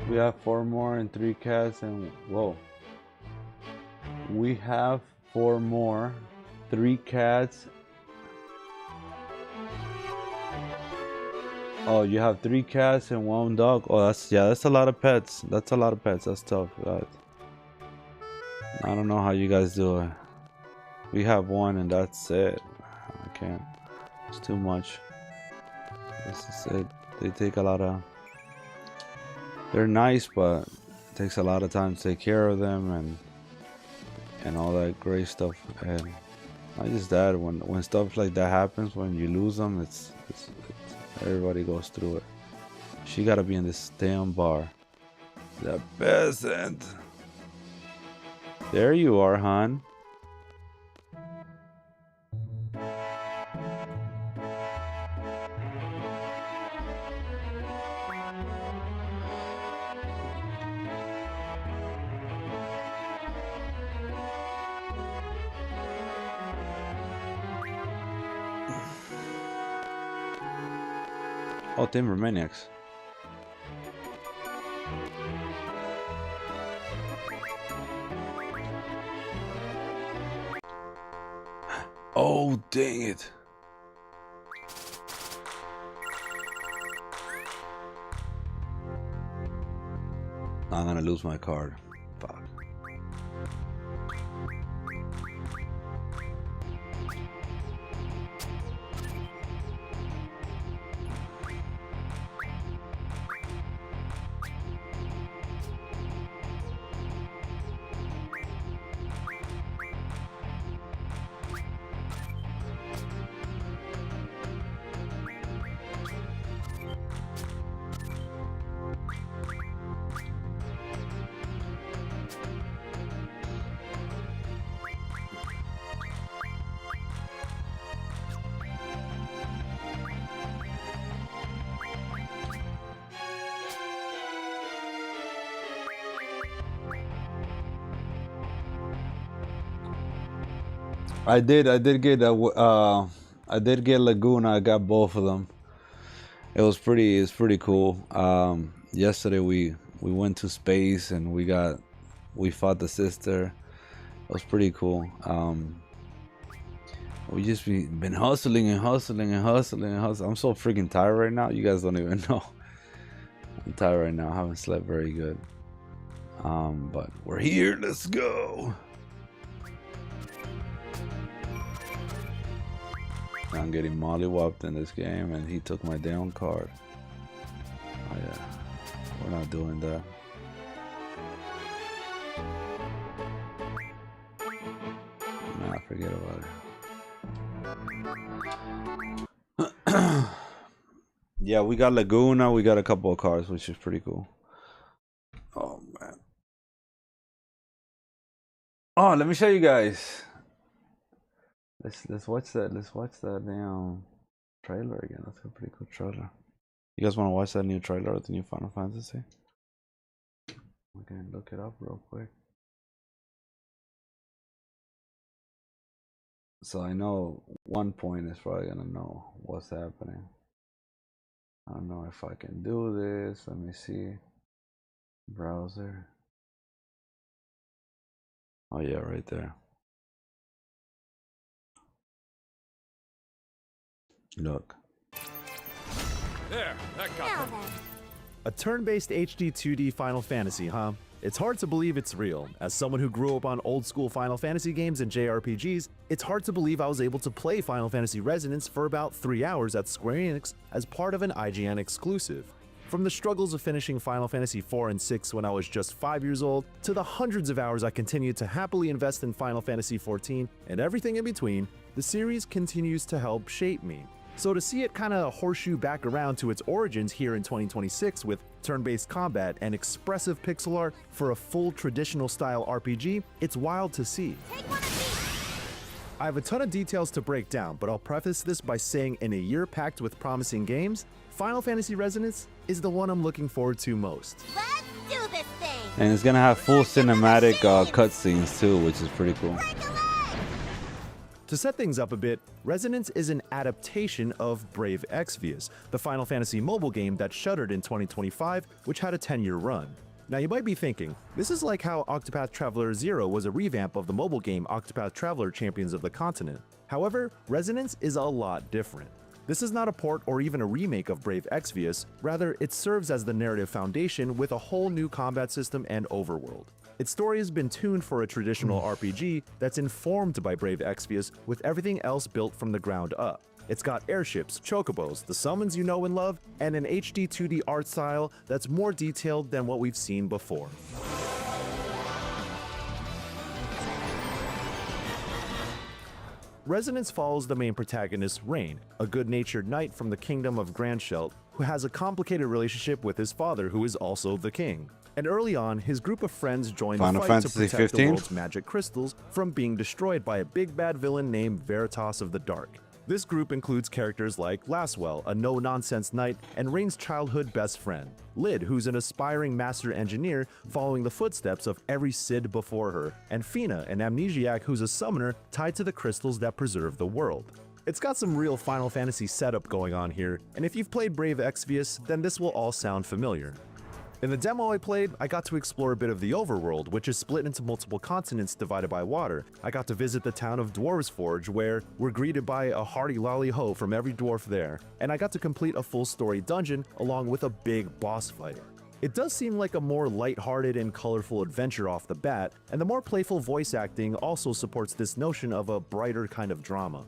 We have 4 more and 3 cats and whoa. We have 4 more, 3 cats. Oh, you have 3 cats and 1 dog. Oh, that's a lot of pets. That's a lot of pets. That's tough, guys. I don't know how you guys do it. We have 1 and that's it. I can't. It's too much. This is it. They take a lot of. They're nice, but it takes a lot of time to take care of them and all that great stuff. And not just that, when stuff like that happens, when you lose them, it's everybody goes through it. She gotta be in this damn bar. The peasant. There you are, hon. Oh, Timber Maniacs. Oh, dang it. I'm gonna lose my card. Fuck. I did get I did get Laguna. I got both of them. It was pretty cool. Yesterday we went to space and we fought the sister. It was pretty cool. We just been hustling and hustling and hustling and hustling. I'm so freaking tired right now. You guys don't even know. I'm tired right now. I haven't slept very good. But we're here. Let's go. I'm getting mollywopped in this game, and he took my down card. Oh yeah, we're not doing that. Nah, forget about it. Yeah, we got Laguna. We got a couple of cars, which is pretty cool. Oh man. Oh, let me show you guys. Let's watch that. Let's watch that damn trailer again. That's a pretty cool trailer. You guys want to watch that new trailer of the new Final Fantasy? Okay, look it up real quick. So I know one point is probably gonna know what's happening. I don't know if I can do this. Let me see. Browser. Oh yeah, right there. Look. There, that got Now them. then. A turn-based HD 2D Final Fantasy, huh? It's hard to believe it's real. As someone who grew up on old-school Final Fantasy games and JRPGs, it's hard to believe I was able to play Final Fantasy Resonance for about 3 hours at Square Enix as part of an IGN exclusive. From the struggles of finishing Final Fantasy IV and VI when I was just 5 years old, to the hundreds of hours I continued to happily invest in Final Fantasy XIV and everything in between, the series continues to help shape me. So to see it kinda horseshoe back around to its origins here in 2026 with turn-based combat and expressive pixel art for a full traditional style RPG, it's wild to see. Take one of these. I have a ton of details to break down, but I'll preface this by saying in a year packed with promising games, Final Fantasy Resonance is the one I'm looking forward to most. Let's do this thing. And it's gonna have full cinematic cutscenes too, which is pretty cool. Break a leg. To set things up a bit, Resonance is an adaptation of Brave Exvius, the Final Fantasy mobile game that shuttered in 2025, which had a 10-year run. Now you might be thinking, this is like how Octopath Traveler 0 was a revamp of the mobile game Octopath Traveler Champions of the Continent. However, Resonance is a lot different. This is not a port or even a remake of Brave Exvius, rather it serves as the narrative foundation with a whole new combat system and overworld. Its story has been tuned for a traditional RPG that's informed by Brave Exvius with everything else built from the ground up. It's got airships, chocobos, the summons you know and love, and an HD 2D art style that's more detailed than what we've seen before. Resonance follows the main protagonist, Rain, a good-natured knight from the kingdom of Grandshelt who has a complicated relationship with his father who is also the king. And early on, his group of friends join the Final fight Fantasy to protect the 15? world's magic crystals from being destroyed by a big bad villain named Veritas of the Dark. This group includes characters like Laswell, a no-nonsense knight, and Rain's childhood best friend, Lid, who's an aspiring master engineer following the footsteps of every Cid before her, and Fina, an amnesiac who's a summoner tied to the crystals that preserve the world. It's got some real Final Fantasy setup going on here, and if you've played Brave Exvius, then this will all sound familiar. In the demo I played, I got to explore a bit of the overworld, which is split into multiple continents divided by water. I got to visit the town of Dwarves Forge, where we're greeted by a hearty lolly-ho from every dwarf there, and I got to complete a full story dungeon along with a big boss fight. It does seem like a more light-hearted and colorful adventure off the bat, and the more playful voice acting also supports this notion of a brighter kind of drama.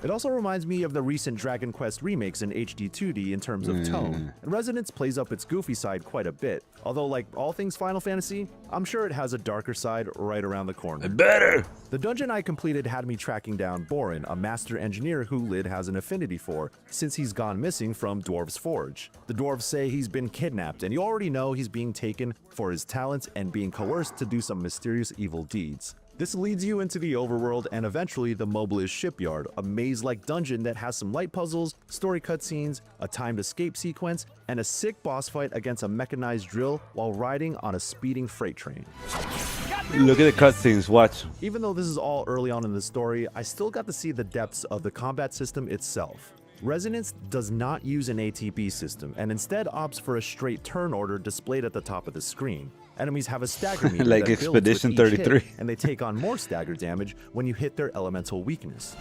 It also reminds me of the recent Dragon Quest remakes in HD 2D in terms of tone, and Resonance plays up its goofy side quite a bit, although like all things Final Fantasy, I'm sure it has a darker side right around the corner. Better! The dungeon I completed had me tracking down Borin, a master engineer who Lid has an affinity for, since he's gone missing from Dwarves Forge. The dwarves say he's been kidnapped, and you already know he's being taken for his talents and being coerced to do some mysterious evil deeds. This leads you into the overworld and eventually the Mobilis shipyard, a maze-like dungeon that has some light puzzles, story cutscenes, a timed escape sequence, and a sick boss fight against a mechanized drill while riding on a speeding freight train. Got Look at the cutscenes. Watch. Even though this is all early on in the story, I still got to see the depths of the combat system itself. Resonance does not use an ATB system and instead opts for a straight turn order displayed at the top of the screen. Enemies have a stagger meter Like that builds with Expedition each 33. hit, and they take on more stagger damage when you hit their elemental weakness.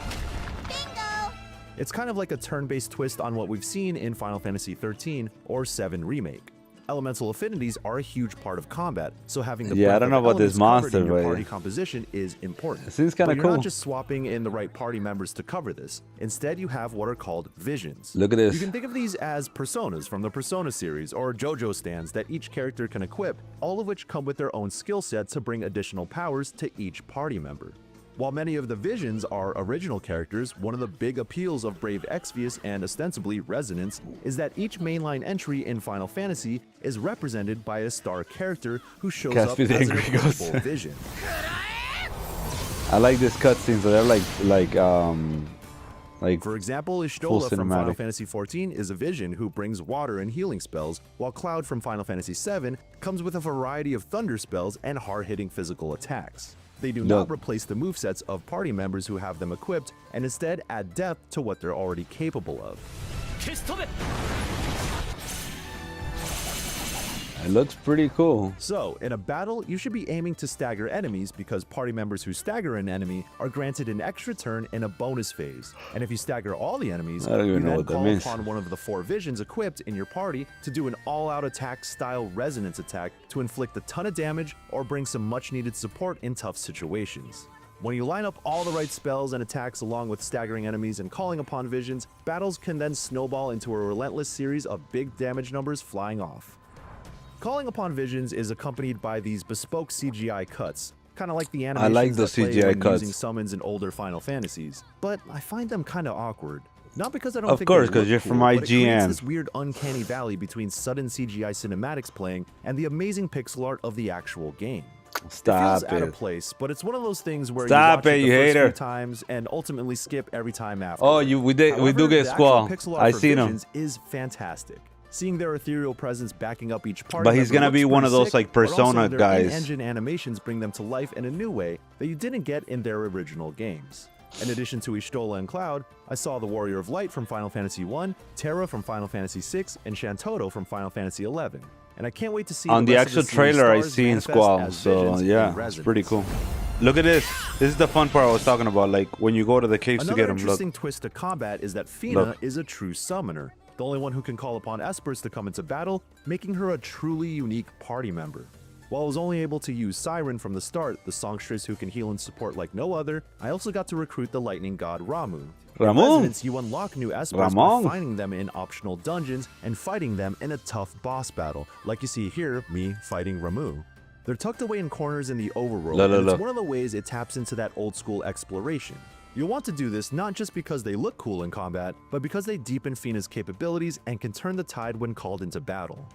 Bingo! It's kind of like a turn-based twist on what we've seen in Final Fantasy XIII or VII Remake. Elemental affinities are a huge part of combat, so having the Yeah, I breadth don't know of about this elements covered monster, in your but party composition is important. it seems kind But of you're cool. not just swapping in the right party members to cover this. Instead, you have what are called visions. Look at this. You can think of these as personas from the Persona series or JoJo stands that each character can equip, all of which come with their own skill set to bring additional powers to each party member. While many of the visions are original characters, one of the big appeals of Brave Exvius and ostensibly Resonance is that each mainline entry in Final Fantasy is represented by a star character who shows Caspi up the as an Angry Ghost. equipable vision. I like this cutscene, so they're like For example, full Ishtola from Final cinematic. Fantasy XIV is a vision who brings water and healing spells, while Cloud from Final Fantasy VII comes with a variety of thunder spells and hard-hitting physical attacks. They do not replace the movesets of party members who have them equipped, and instead add depth to what they're already capable of. It looks pretty cool. So, in a battle, you should be aiming to stagger enemies because party members who stagger an enemy are granted an extra turn in a bonus phase. And if you stagger all the enemies, I don't you even know then what that call means. upon one of the 4 visions equipped in your party to do an all-out attack style resonance attack to inflict a ton of damage or bring some much-needed support in tough situations. When you line up all the right spells and attacks along with staggering enemies and calling upon visions, battles can then snowball into a relentless series of big damage numbers flying off. Calling upon visions is accompanied by these bespoke CGI cuts, kind of like the animations like those that play CGI when cuts. using summons in older Final Fantasies, but I find them kind of awkward. Not because I don't Of think course, they 'cause look you're cool, from but it creates IGN. this weird uncanny valley between sudden CGI cinematics playing and the amazing pixel art of the actual game. Stop It feels out of it. place, but it's one of those things where Stop you watch it, it the you first hater. few times and ultimately skip every time after. Oh, we do However, get the Squall. actual pixel art I for seen him. Visions is fantastic. Seeing their ethereal presence backing up each party But he's member gonna be looks one of pretty those, sick, like, but also Persona their guys. in-engine animations bring them to life in a new way that you didn't get in their original games. In addition to Ishtola and Cloud, I saw the Warrior of Light from Final Fantasy I, Terra from Final Fantasy VI, and Shantoto from Final Fantasy XI. And I can't wait to see On the rest of actual series trailer, I stars seen manifest Squall, as so visions in yeah, it's Resonance. pretty cool. Look at this. This is the fun part I was talking about. Like when you go to the caves to Another get them. Look, interesting twist to combat is that Fina Look. is a true summoner, the only one who can call upon espers to come into battle, making her a truly unique party member. While I was only able to use Siren from the start, the songstress who can heal and support like no other, I also got to recruit the lightning god Ramu. In Ramon. Resonance, you unlock new espers Ramon. by finding them in optional dungeons and fighting them in a tough boss battle, like you see here, me fighting Ramu. They're tucked away in corners in the overworld, Look, look, and it's look. one of the ways it taps into that old school exploration. You'll want to do this not just because they look cool in combat, but because they deepen Fina's capabilities and can turn the tide when called into battle.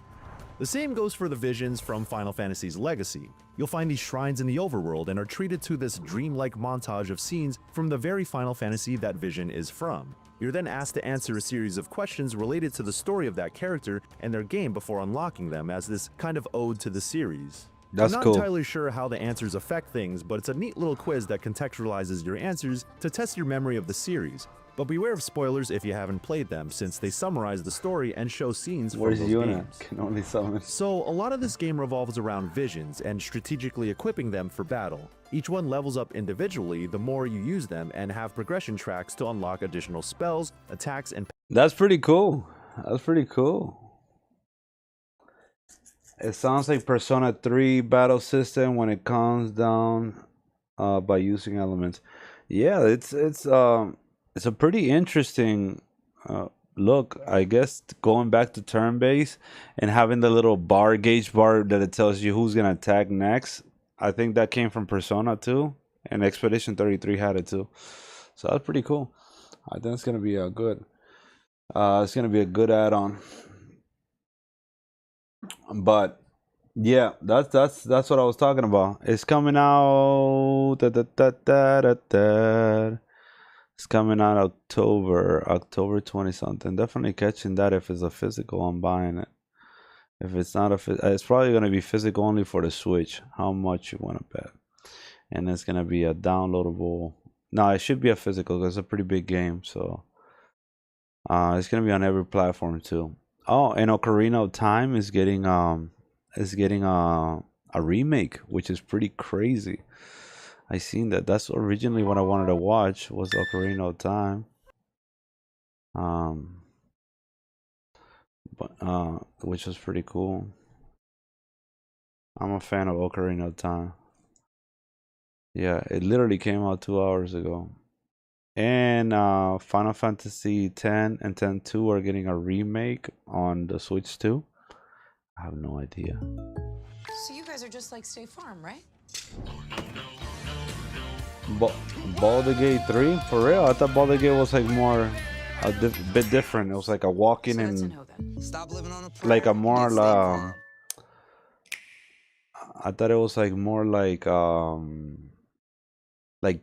The same goes for the visions from Final Fantasy's Legacy. You'll find these shrines in the overworld and are treated to this dreamlike montage of scenes from the very Final Fantasy that vision is from. You're then asked to answer a series of questions related to the story of that character and their game before unlocking them as this kind of ode to the series. That's I'm not cool. entirely sure how the answers affect things, but it's a neat little quiz that contextualizes your answers to test your memory of the series. But beware of spoilers if you haven't played them, since they summarize the story and show scenes Where's from those Yuna? games. Can only summon. So, a lot of this game revolves around visions and strategically equipping them for battle. Each one levels up individually the more you use them and have progression tracks to unlock additional spells, attacks, and That's pretty cool. That's pretty cool. It sounds like Persona 3 battle system when it comes down by using elements. Yeah, it's a pretty interesting look. I guess going back to turn base and having the little gauge bar that it tells you who's gonna attack next. I think that came from Persona 2, and Expedition 33 had it too. So that's pretty cool. I think it's gonna be a good. It's gonna be a good add-on. But yeah, that's what I was talking about. It's coming out. It's coming out October 20 something. Definitely catching that. If it's a physical, I'm buying it. If it's not it's probably gonna be physical only for the Switch. How much you want to bet? and it's gonna be a downloadable. No, it should be a physical because it's a pretty big game. So it's gonna be on every platform too. Oh, and Ocarina of Time is getting a remake, which is pretty crazy. I seen that. That's originally what I wanted to watch was Ocarina of Time. Which was pretty cool. I'm a fan of Ocarina of Time. Yeah, it literally came out 2 hours ago. And Final Fantasy X and X-2 are getting a remake on the Switch too. I have no idea. So you guys are just like State Farm, right? Baldur's Gate 3? For real? I thought Baldur's Gate was like more a bit different. It was like a walking So that's a and no then. Stop living on a prayer. like a more Get State Farm. I thought it was like more like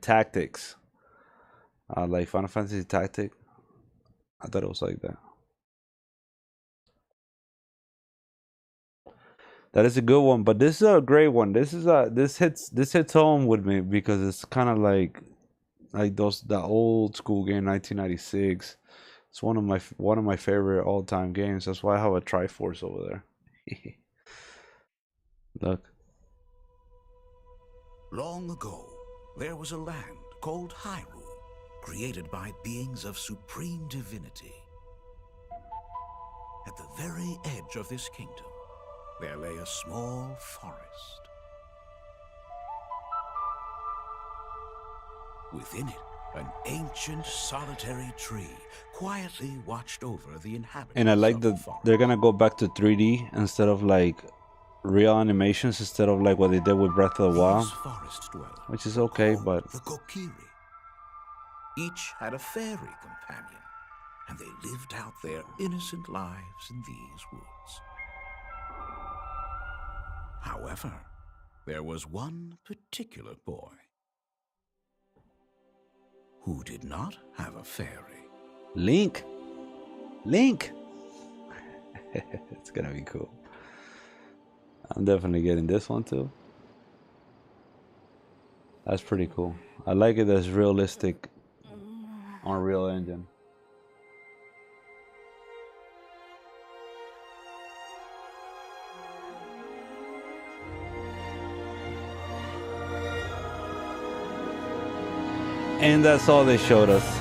tactics. Like Final Fantasy Tactic. I thought it was like that. That is a good one, but this is a great one. This hits home with me because it's kind of like that old school game 1996. It's one of my favorite all-time games. That's why I have a Triforce over there. Look. Long ago, there was a land called Hyrule, created by beings of supreme divinity. At the very edge of this kingdom, there lay a small forest. Within it, an ancient solitary tree quietly watched over the inhabitants. And I like of the that forest. they're gonna go back to 3D instead of like real animations, instead of like what they did with Breath of the Wild, These forest dwellers which is okay, called but the Kokiri. Each had a fairy companion, and they lived out their innocent lives in these woods. However, there was one particular boy who did not have a fairy. Link. It's gonna be cool. I'm definitely getting this one too. That's pretty cool. I like it as realistic on Unreal Engine. And that's all they showed us.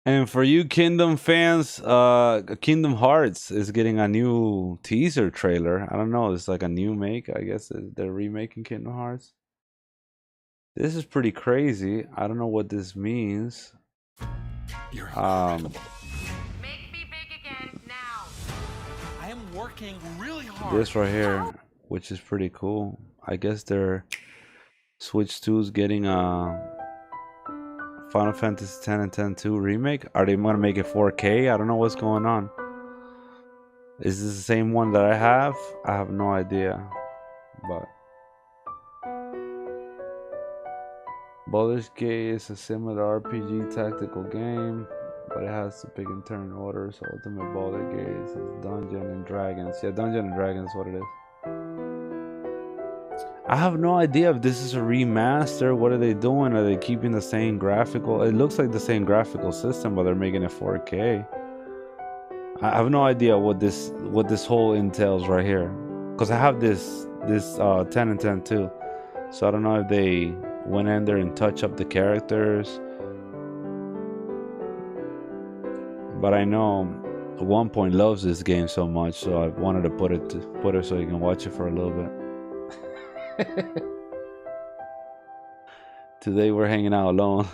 And for you Kingdom fans, Kingdom Hearts is getting a new teaser trailer. I don't know, it's like a new make. I guess they're remaking Kingdom Hearts. This is pretty crazy. I don't know what this means. You're Make me big again now. I am working really hard. This right here, which is pretty cool. I guess their Switch 2 is getting a Final Fantasy X and X-2 remake. Are they gonna make it 4K? I don't know what's going on. Is this the same one that I have? I have no idea. But Baldur's Gate is a similar RPG tactical game, but it has to pick and turn orders. So Ultimate Baldur's Gate is Dungeon and Dragons. Yeah, Dungeon and Dragons is what it is. I have no idea if this is a remaster. What are they doing? Are they keeping the same graphical? It looks like the same graphical system, but they're making it 4K. I have no idea what this whole entails right here, because I have this 10 and 10 too. So I don't know if they went in there and touch up the characters. But I know at one point loves this game so much, so I wanted to put it so you can watch it for a little bit. Today we're hanging out alone.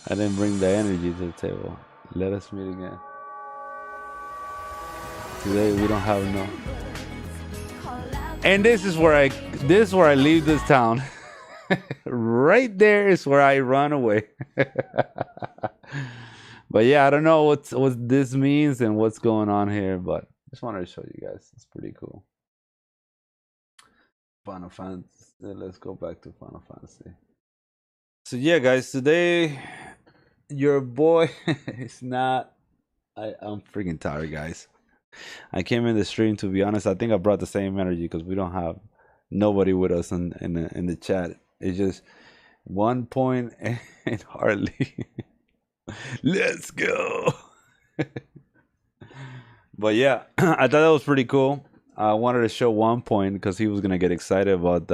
I didn't bring the energy to the table. Let us meet again. Today we don't have no. And this is where I leave this town. Right there is where I run away. But yeah, I don't know what this means and what's going on here, but just wanted to show you guys. It's pretty cool. Final Fantasy. Let's go back to Final Fantasy. So yeah, guys, today your boy is not. I'm freaking tired, guys. I came in the stream, to be honest. I think I brought the same energy because we don't have nobody with us in the chat. It's just 1 point and hardly. Let's go. But yeah, I thought that was pretty cool. I wanted to show 1 point because he was gonna get excited about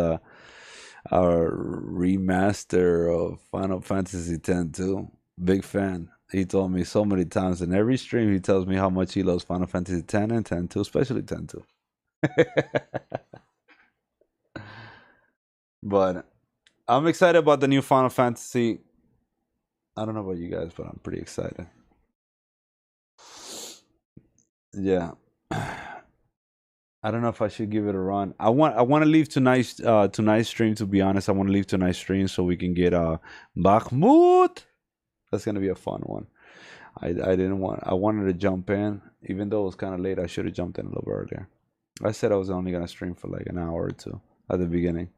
our remaster of Final Fantasy X too. Big fan. He told me so many times in every stream. He tells me how much he loves Final Fantasy X and X2, especially X2. But I'm excited about the new Final Fantasy. I don't know about you guys, but I'm pretty excited. Yeah. I don't know if I should give it a run. I want to leave tonight's stream, to be honest. I want to leave tonight's stream so we can get Bahamut. That's gonna be a fun one. I wanted to jump in, even though it was kind of late. I should have jumped in a little earlier. I said I was only gonna stream for like an hour or two at the beginning,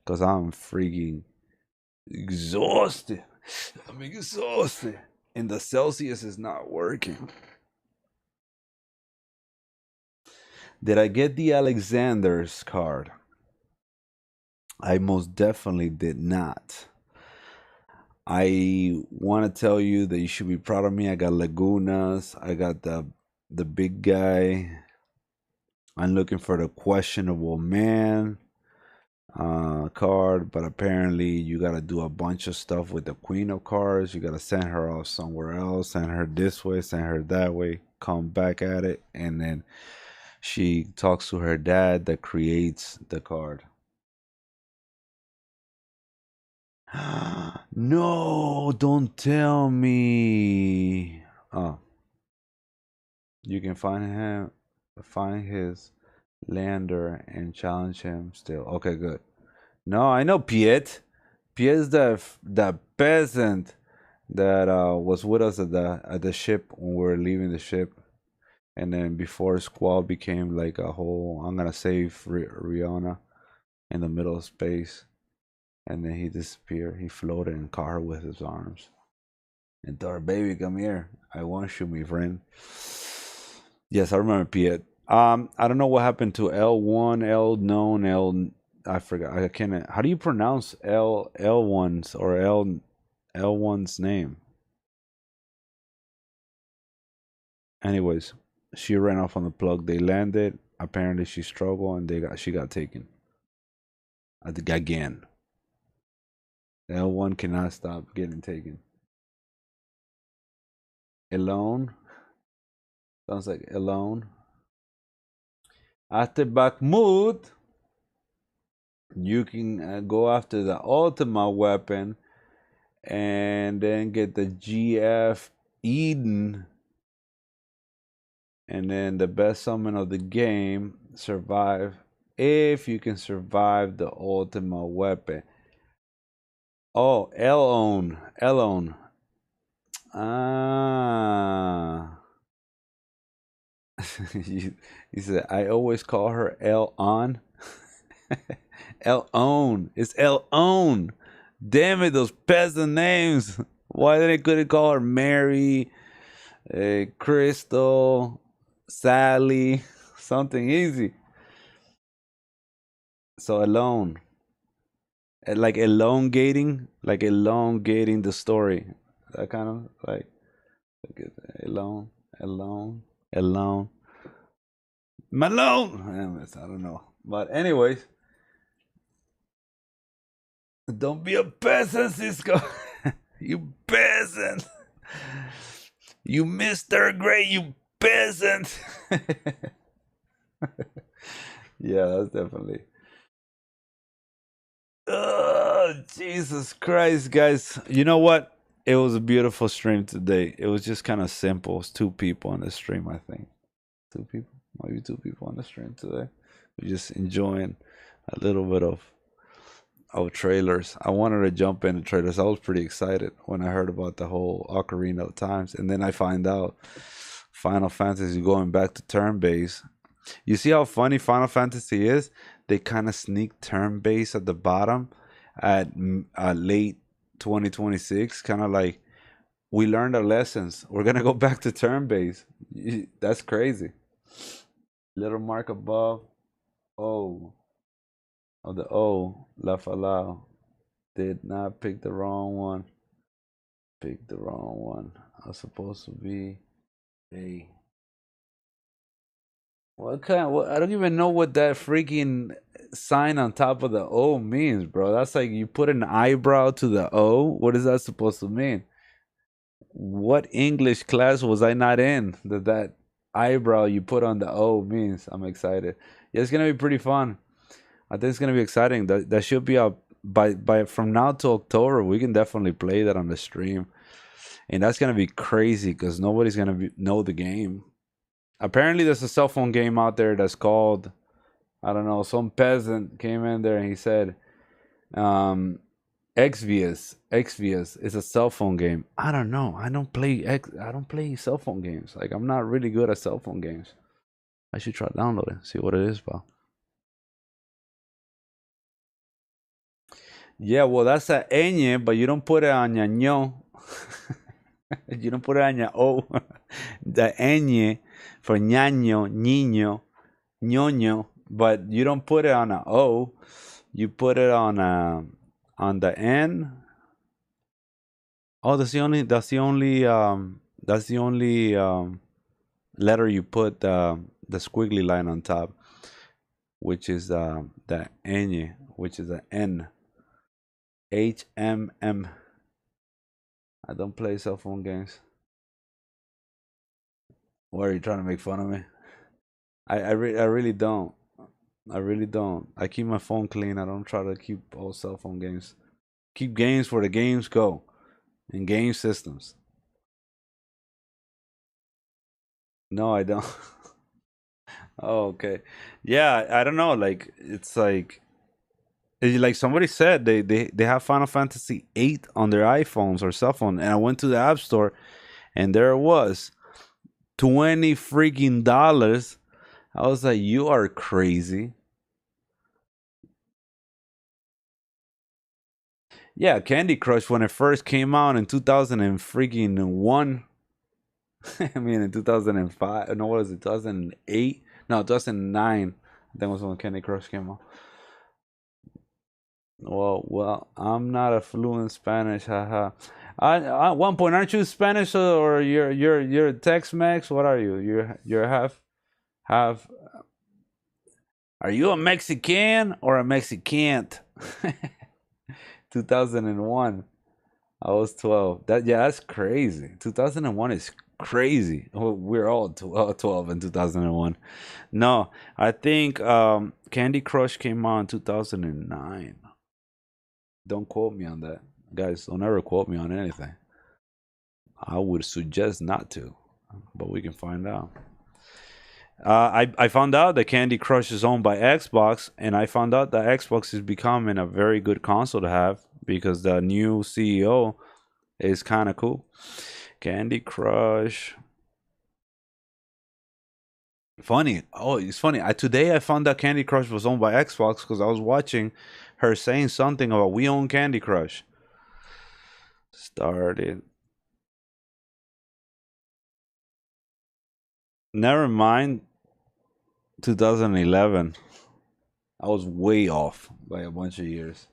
because I'm freaking exhausted. I'm exhausted, and the Celsius is not working. Did I get the Alexander's card? I most definitely did not. I want to tell you that you should be proud of me. I got Lagunas. I got the big guy. I'm looking for the questionable man card, but apparently you got to do a bunch of stuff with the Queen of Cards. You got to send her off somewhere else, send her this way, send her that way, come back at it, and then she talks to her dad that creates the card. No, don't tell me. Oh. You can find his lander and challenge him still. Okay, good. No, I know Piet. Piet is the peasant that was with us at the ship when we were leaving the ship. And then before Squall became like a whole, I'm gonna save Rihanna in the middle of space. And then he disappeared. He floated and caught her with his arms. And told her, baby, come here. I want you, my friend. Yes, I remember Piet. I don't know what happened to L1, L known, L. I forgot. I can't. How do you pronounce L1's or L1's name? Anyways, she ran off on the plug. They landed. Apparently, she struggled and she got taken. Again. L1 cannot stop getting taken. Alone. Sounds like alone. After Bakhmut, you can go after the ultimate weapon and then get the GF Eden. And then the best summon of the game, survive. If you can survive the ultimate weapon. Oh, Elone. Ah. He said, I always call her El-On. El-On. It's El-On. Damn it, those peasant names. Why couldn't call her Mary, Crystal, Sally, something easy. So alone. Like elongating the story. That kind of like alone. Malone. I don't know. But anyways, don't be a peasant, Cisco. You peasant. You Mr. Gray, you peasant. Yeah, that's definitely. Oh, Jesus Christ, guys. You know what? It was a beautiful stream today. It was just kind of simple. It's 2 people on the stream, I think. 2 people? Maybe 2 people on the stream today. We're just enjoying a little bit of trailers. I wanted to jump into trailers. I was pretty excited when I heard about the whole Ocarina of Times. And then I find out Final Fantasy going back to turn-based. You see how funny Final Fantasy is? They kind of sneak turn-based at the bottom at late 2026, kind of like We learned our lessons. We're gonna go back to turn base. That's crazy. Little mark above. Oh, of the O. Left allow. Did not pick the wrong one. Picked the wrong one. I was supposed to be A. What kind? What, I don't even know what that freaking sign on top of the O means, bro. That's like you put an eyebrow to the O. What is that supposed to mean? What English class was I not in that eyebrow you put on the O means? I'm excited. Yeah, it's gonna be pretty fun. I think it's gonna be exciting. That should be up by from now to October. We can definitely play that on the stream, and that's gonna be crazy because nobody's gonna know the game. Apparently, there's a cell phone game out there that's called, I don't know, some peasant came in there and he said, Exvius is a cell phone game. I don't know. I don't play cell phone games. Like, I'm not really good at cell phone games. I should try downloading, see what it is, pal. Yeah, well, that's a ñ, but you don't put it on your ño. You don't put it on your o. The ñ for ñaño, niño, ñoño, but you don't put it on a o. You put it on the n. Oh, that's the only letter you put the squiggly line on top, which is the ñ, which is the n. HMM. I don't play cell phone games. Why are you trying to make fun of me? I really don't. I really don't. I keep my phone clean. I don't try to keep all cell phone games. Keep games where the games go, in game systems. No, I don't. Oh, okay. Yeah, I don't know. Like, it's like somebody said they have Final Fantasy VIII on their iPhones or cell phone, and I went to the App Store, and there it was, $20 freaking. I was like, you are crazy. Yeah, Candy Crush when it first came out in 2001. I mean, in 2005. No, what was it? 2008? No, 2009. I think was when Candy Crush came out. Well, I'm not a fluent Spanish, haha. At one point, aren't you Spanish or you're Tex-Mex? What are you? You're half. Are you a Mexican or a Mexicant? 2001. I was 12. That's crazy. 2001 is crazy. We're all 12 in 2001. No, I think Candy Crush came out in 2009. Don't quote me on that. Guys, don't ever quote me on anything. I would suggest not to, but we can find out. I found out that Candy Crush is owned by Xbox, and I found out that Xbox is becoming a very good console to have because the new CEO is kind of cool. Candy Crush. Funny. Oh, it's funny. Today I found out Candy Crush was owned by Xbox because I was watching her saying something about we own Candy Crush. Started. Never mind. 2011. I was way off by a bunch of years.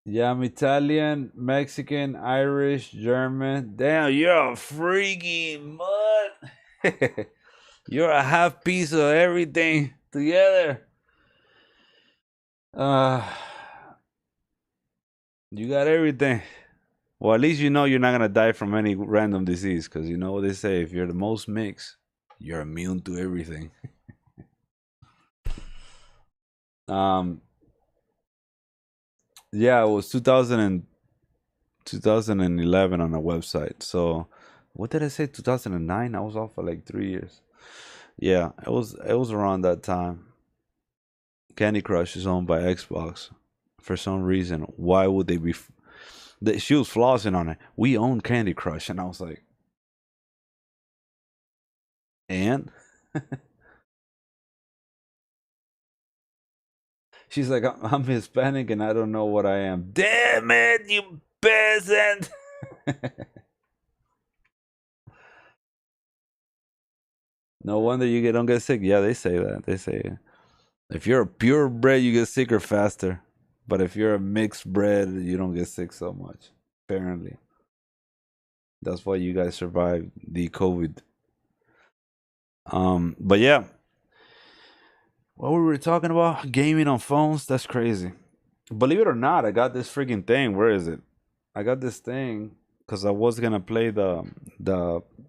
Yeah, I'm Italian, Mexican, Irish, German. Damn, you're a freaking mud. You're a half piece of everything together. You got everything. Well, at least you know you're not gonna die from any random disease, because you know what they say: if you're the most mixed, you're immune to everything. Yeah, it was 2011 on a website. So, what did I say? 2009. I was off for like 3 years. Yeah, it was around that time. Candy Crush is owned by Xbox for some reason. Why would they be? She was flossing on it. We own Candy Crush, and I was like, and She's like, I'm Hispanic and I don't know what I am. Damn it, you peasant! No wonder you don't get sick. Yeah, they say that. They say if you're a purebred, you get sicker faster. But if you're a mixed bred, you don't get sick so much. Apparently. That's why you guys survived the COVID. But yeah. What we were talking about? Gaming on phones? That's crazy. Believe it or not, I got this freaking thing. Where is it? I got this thing because I was gonna play the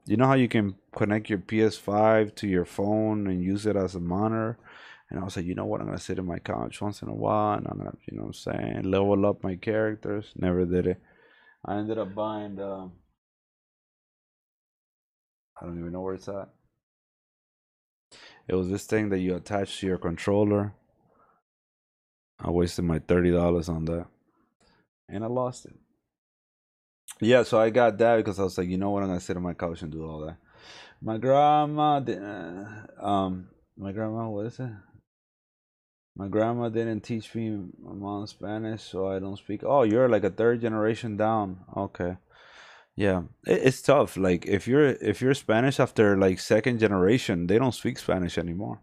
you know how you can connect your PS5 to your phone and use it as a monitor? And I was like, you know what? I'm gonna sit on my couch once in a while and I'm gonna, you know what I'm saying, level up my characters. Never did it. I ended up buying the I don't even know where it's at. It was this thing that you attach to your controller. I wasted my $30 on that. And I lost it. Yeah, so I got that because I was like, you know what? I'm gonna sit on my couch and do all that. My grandma what is it? My grandma didn't teach me my mom Spanish, so I don't speak. Oh, you're like a third generation down. Okay. Yeah, it's tough. Like if you're Spanish after like second generation, they don't speak Spanish anymore.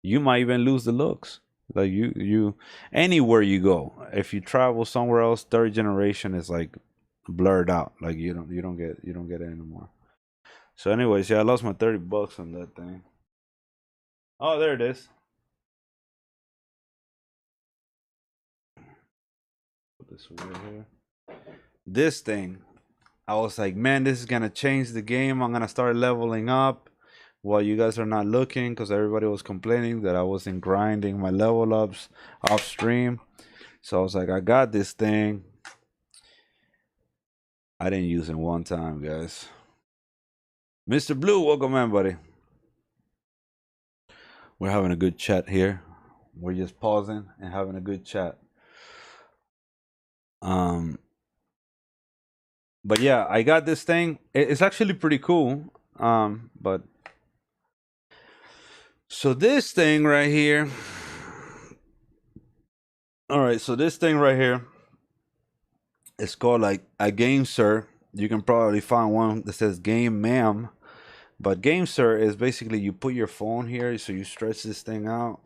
You might even lose the looks. Like you anywhere you go, if you travel somewhere else, third generation is like blurred out. Like you don't get it anymore. So anyways, yeah, I lost my $30 on that thing. Oh, there it is. Put this over here. This thing, I was like, man, this is gonna change the game. I'm gonna start leveling up while you guys are not looking, because everybody was complaining that I wasn't grinding my level ups off stream. So I was like, I got this thing. I didn't use it one time, guys. Mr. Blue, welcome in, buddy. We're having a good chat here. We're just pausing and having a good chat. But yeah, I got this thing. It's actually pretty cool. But so this thing right here. All right, so this thing right here. It's called like a Game Sir. You can probably find one that says Game Ma'am. But Game Sir is basically you put your phone here, so you stretch this thing out.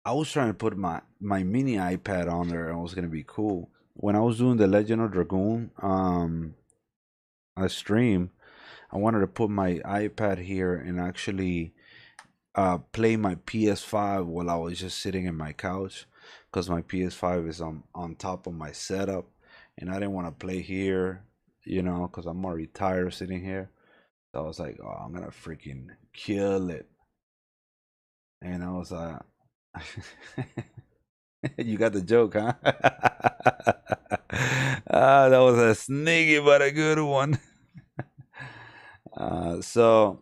I was trying to put my mini iPad on there, and it was gonna be cool. When I was doing the Legend of Dragoon a stream, I wanted to put my iPad here and actually play my PS5 while I was just sitting in my couch, because my PS5 is on top of my setup, and I didn't want to play here, you know, because I'm already tired of sitting here. So I was like, oh, I'm gonna freaking kill it. And I was like, you got the joke, huh? That was a sneaky but a good one. So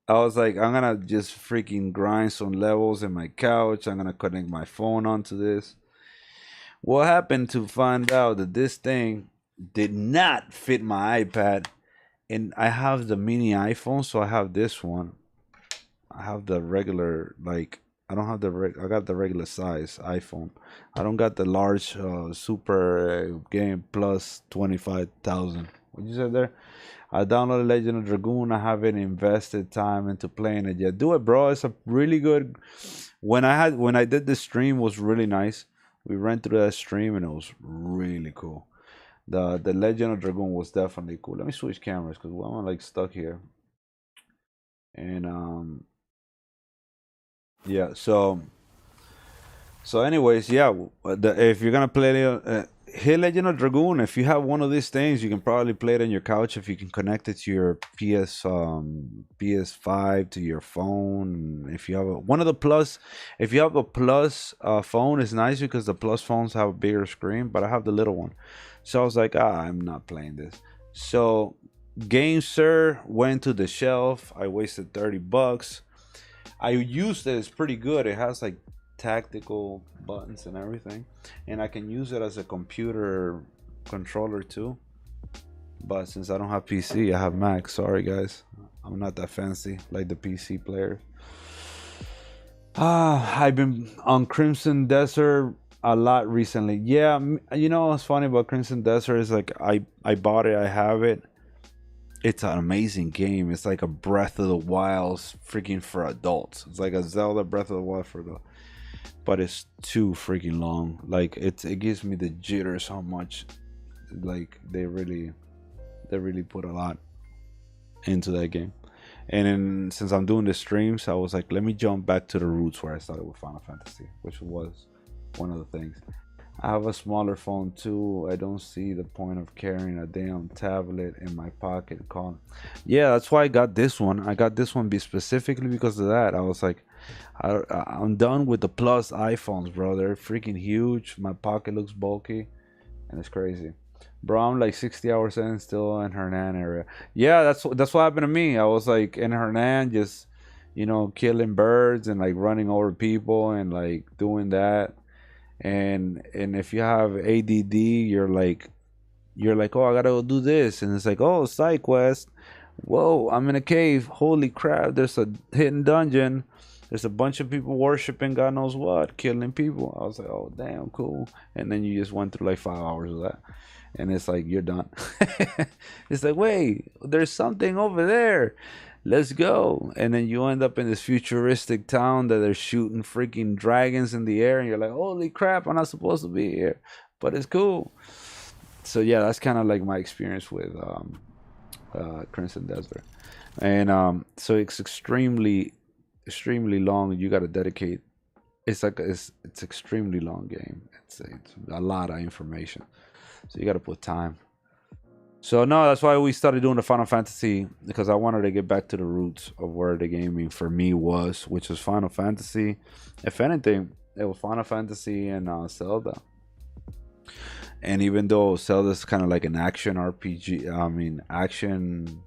I was like, I'm gonna just freaking grind some levels in my couch. I'm gonna connect my phone onto this. What happened to find out that this thing did not fit my iPad, and I have the mini iPhone, so I have this one. I have the regular, like, I don't have I got the regular size iPhone. I don't got the large super game plus 25,000. What you said there? I downloaded Legend of Dragoon. I haven't invested time into playing it yet. Do it, bro. It's a really good. When I did the stream, was really nice. We ran through that stream and it was really cool. The Legend of Dragoon was definitely cool. Let me switch cameras because I'm like stuck here. And yeah. So anyways, yeah. If you're gonna play hit Legend of Dragoon, if you have one of these things, you can probably play it on your couch if you can connect it to your PS5 to your phone. If you have one of the plus, if you have a plus phone, it's nice because the plus phones have a bigger screen, but I have the little one. So I was like, I'm not playing this. So Game Sir went to the shelf. I wasted $30. I used it. It's pretty good. It has like tactical buttons and everything, and I can use it as a computer controller too. But since I don't have PC, I have Mac. Sorry guys, I'm not that fancy like the PC player. I've been on Crimson Desert a lot recently. Yeah, you know what's funny about Crimson Desert is like I bought it, I have it. It's an amazing game. It's like a Breath of the Wilds freaking for adults. It's like a Zelda Breath of the Wild for the, but it's too freaking long. Like it gives me the jitters how much like they really put a lot into that game. And then since I'm doing the streams, I was like, let me jump back to the roots where I started with Final Fantasy, which was one of the things. I have a smaller phone too. I don't see the point of carrying a damn tablet in my pocket. Yeah, that's why I got this one. I got this one specifically because of that. I was like, I'm done with the Plus iPhones, bro. They're freaking huge. My pocket looks bulky, and it's crazy. Bro, I'm like 60 hours in, still in Hernan area. Yeah, that's what happened to me. I was like in Hernan, just killing birds and like running over people and like doing that. And if you have ADD, you're like, oh, I gotta go do this, and it's like, oh, side quest. Whoa, I'm in a cave. Holy crap! There's a hidden dungeon. There's a bunch of people worshiping God knows what, killing people. I was like, oh, damn, cool. And then you just went through like 5 hours of that. And it's like, you're done. It's like, wait, there's something over there. Let's go. And then you end up in this futuristic town that they're shooting freaking dragons in the air. And you're like, holy crap, I'm not supposed to be here. But it's cool. So, yeah, that's kind of like my experience with Crimson Desert. And so it's extremely long. You got to dedicate. It's extremely long game. It's a lot of information. So you got to put time. So no, that's why we started doing the Final Fantasy, because I wanted to get back to the roots of where the gaming for me was, which was Final Fantasy. If anything, it was Final Fantasy and Zelda. And even though Zelda's kind of like an action RPG, I mean action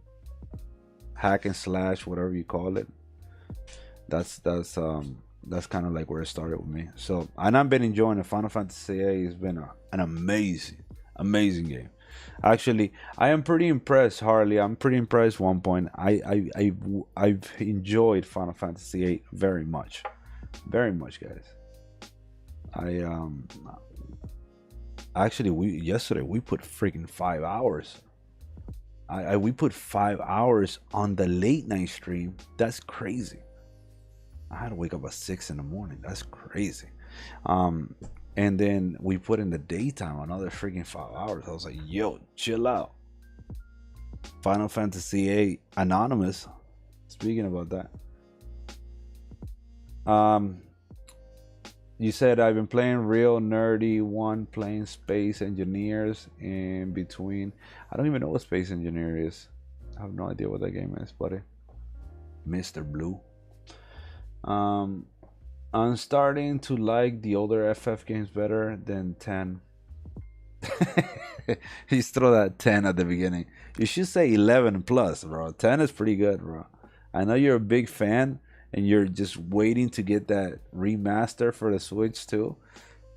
hack and slash, whatever you call it, that's kind of like where it started with me. So, and I've been enjoying it. Final Fantasy VIII has been an amazing game. Actually, I am pretty impressed, Harley. I'm pretty impressed. One point, I've enjoyed Final Fantasy VIII very much, guys. Yesterday we put freaking 5 hours. We put 5 hours on the late night stream. That's crazy. I had to wake up at 6 in the morning. That's crazy. And then we put in the daytime another freaking 5 hours. I was like, yo, chill out. Final Fantasy VIII Anonymous. Speaking about that. You said I've been playing real nerdy one, playing Space Engineers in between. I don't even know what Space Engineer is. I have no idea what that game is, buddy. Mr. Blue. I'm starting to like the older FF games better than 10. You throw that 10 at the beginning. You should say 11 plus, bro. 10 is pretty good, bro. I know you're a big fan and you're just waiting to get that remaster for the Switch too.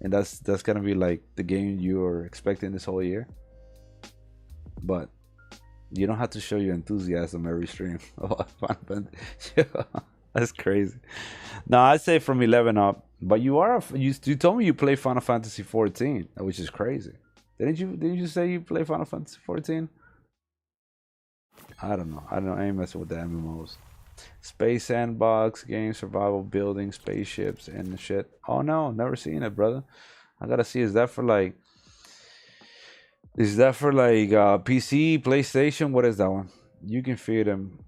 And that's gonna be like the game you're expecting this whole year. But you don't have to show your enthusiasm every stream. That's crazy. No, I'd say from 11 up. But you told me you play Final Fantasy 14, which is crazy. Didn't you say you play Final Fantasy 14? I don't know. I ain't messing with the MMOs. Space sandbox game, survival building, spaceships and shit. Oh no, never seen it, brother. I gotta see. Is that for like PC, PlayStation? What is that one? You can feed them.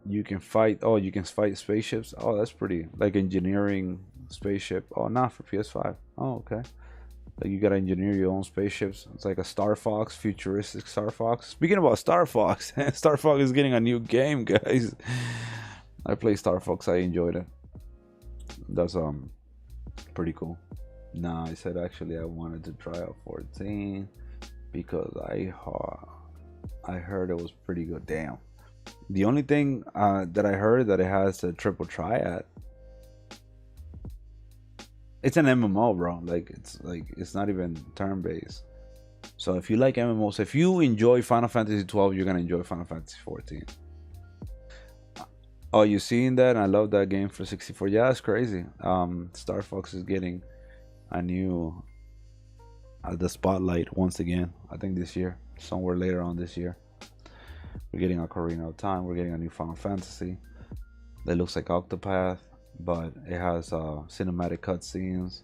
You can fight. Oh, you can fight spaceships. Oh, that's pretty. Like engineering spaceship. Oh, not for PS5. Oh, okay. Like you gotta engineer your own spaceships. It's like a Star Fox, futuristic Star Fox. Speaking about Star Fox, Star Fox is getting a new game, guys. I played Star Fox. I enjoyed it. That's pretty cool. Nah, I said actually I wanted to try out 14 because I heard it was pretty good. Damn. The only thing that I heard that it has a triple triad. It's an MMO, bro. It's not even turn-based. So if you like MMOs, if you enjoy Final Fantasy 12, you're gonna enjoy Final Fantasy 14. Oh, you seen that? I love that game for 64. Yeah, it's crazy. Star Fox is getting a new the spotlight once again. I think this year, somewhere later on this year, we're getting Ocarina of Time. We're getting a new Final Fantasy that looks like Octopath, but it has cinematic cutscenes.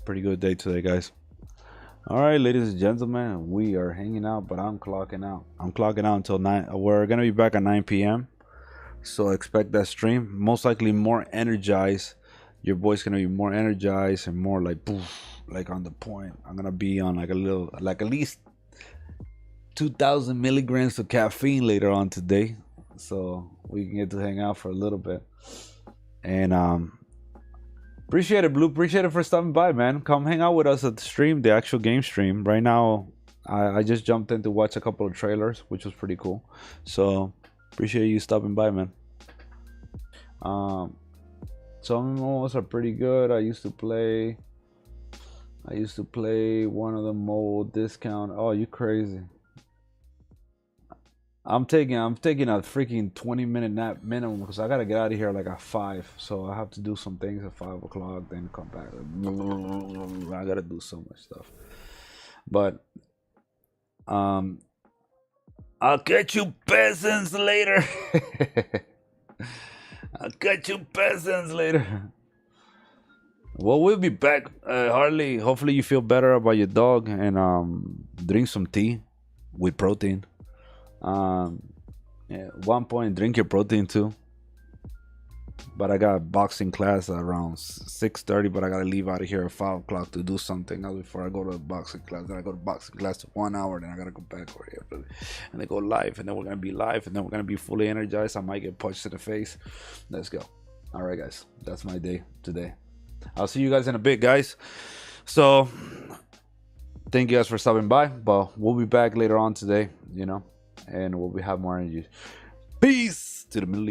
Pretty good day today, guys. All right, ladies and gentlemen, we are hanging out, but I'm clocking out. I'm clocking out until 9. We're gonna be back at 9 p.m. So expect that stream. Most likely more energized. Your boy's gonna be more energized and more like poof, like on the point. I'm gonna be on like a little, like at least 2,000 milligrams of caffeine later on today, so we can get to hang out for a little bit. And appreciate it, Blue. Appreciate it for stopping by, man. Come hang out with us at the stream, the actual game stream. Right now, I just jumped in to watch a couple of trailers, which was pretty cool. So appreciate you stopping by, man. Some MMOs are pretty good. I used to play one of the mobile discount. Oh, you crazy. I'm taking a freaking 20-minute nap minimum because I gotta get out of here like at 5. So I have to do some things at 5 o'clock, then come back. I gotta do so much stuff. But I'll catch you peasants later. I'll catch you peasants later. Well, we'll be back, Harley. Hopefully you feel better about your dog and drink some tea with protein. Yeah, at one point drink your protein too, but I got boxing class around 6:30, but I gotta leave out of here at 5 o'clock to do something else before I go to boxing class. Then I go to boxing class to 1 hour, then I gotta go back over here and then go live, and then we're gonna be live, and then we're gonna be fully energized. I might get punched in the face. Let's go. All right, guys, that's my day today. I'll see you guys in a bit, guys. So thank you guys for stopping by, but we'll be back later on today, you know, and we'll have more energy. Peace to the Middle East.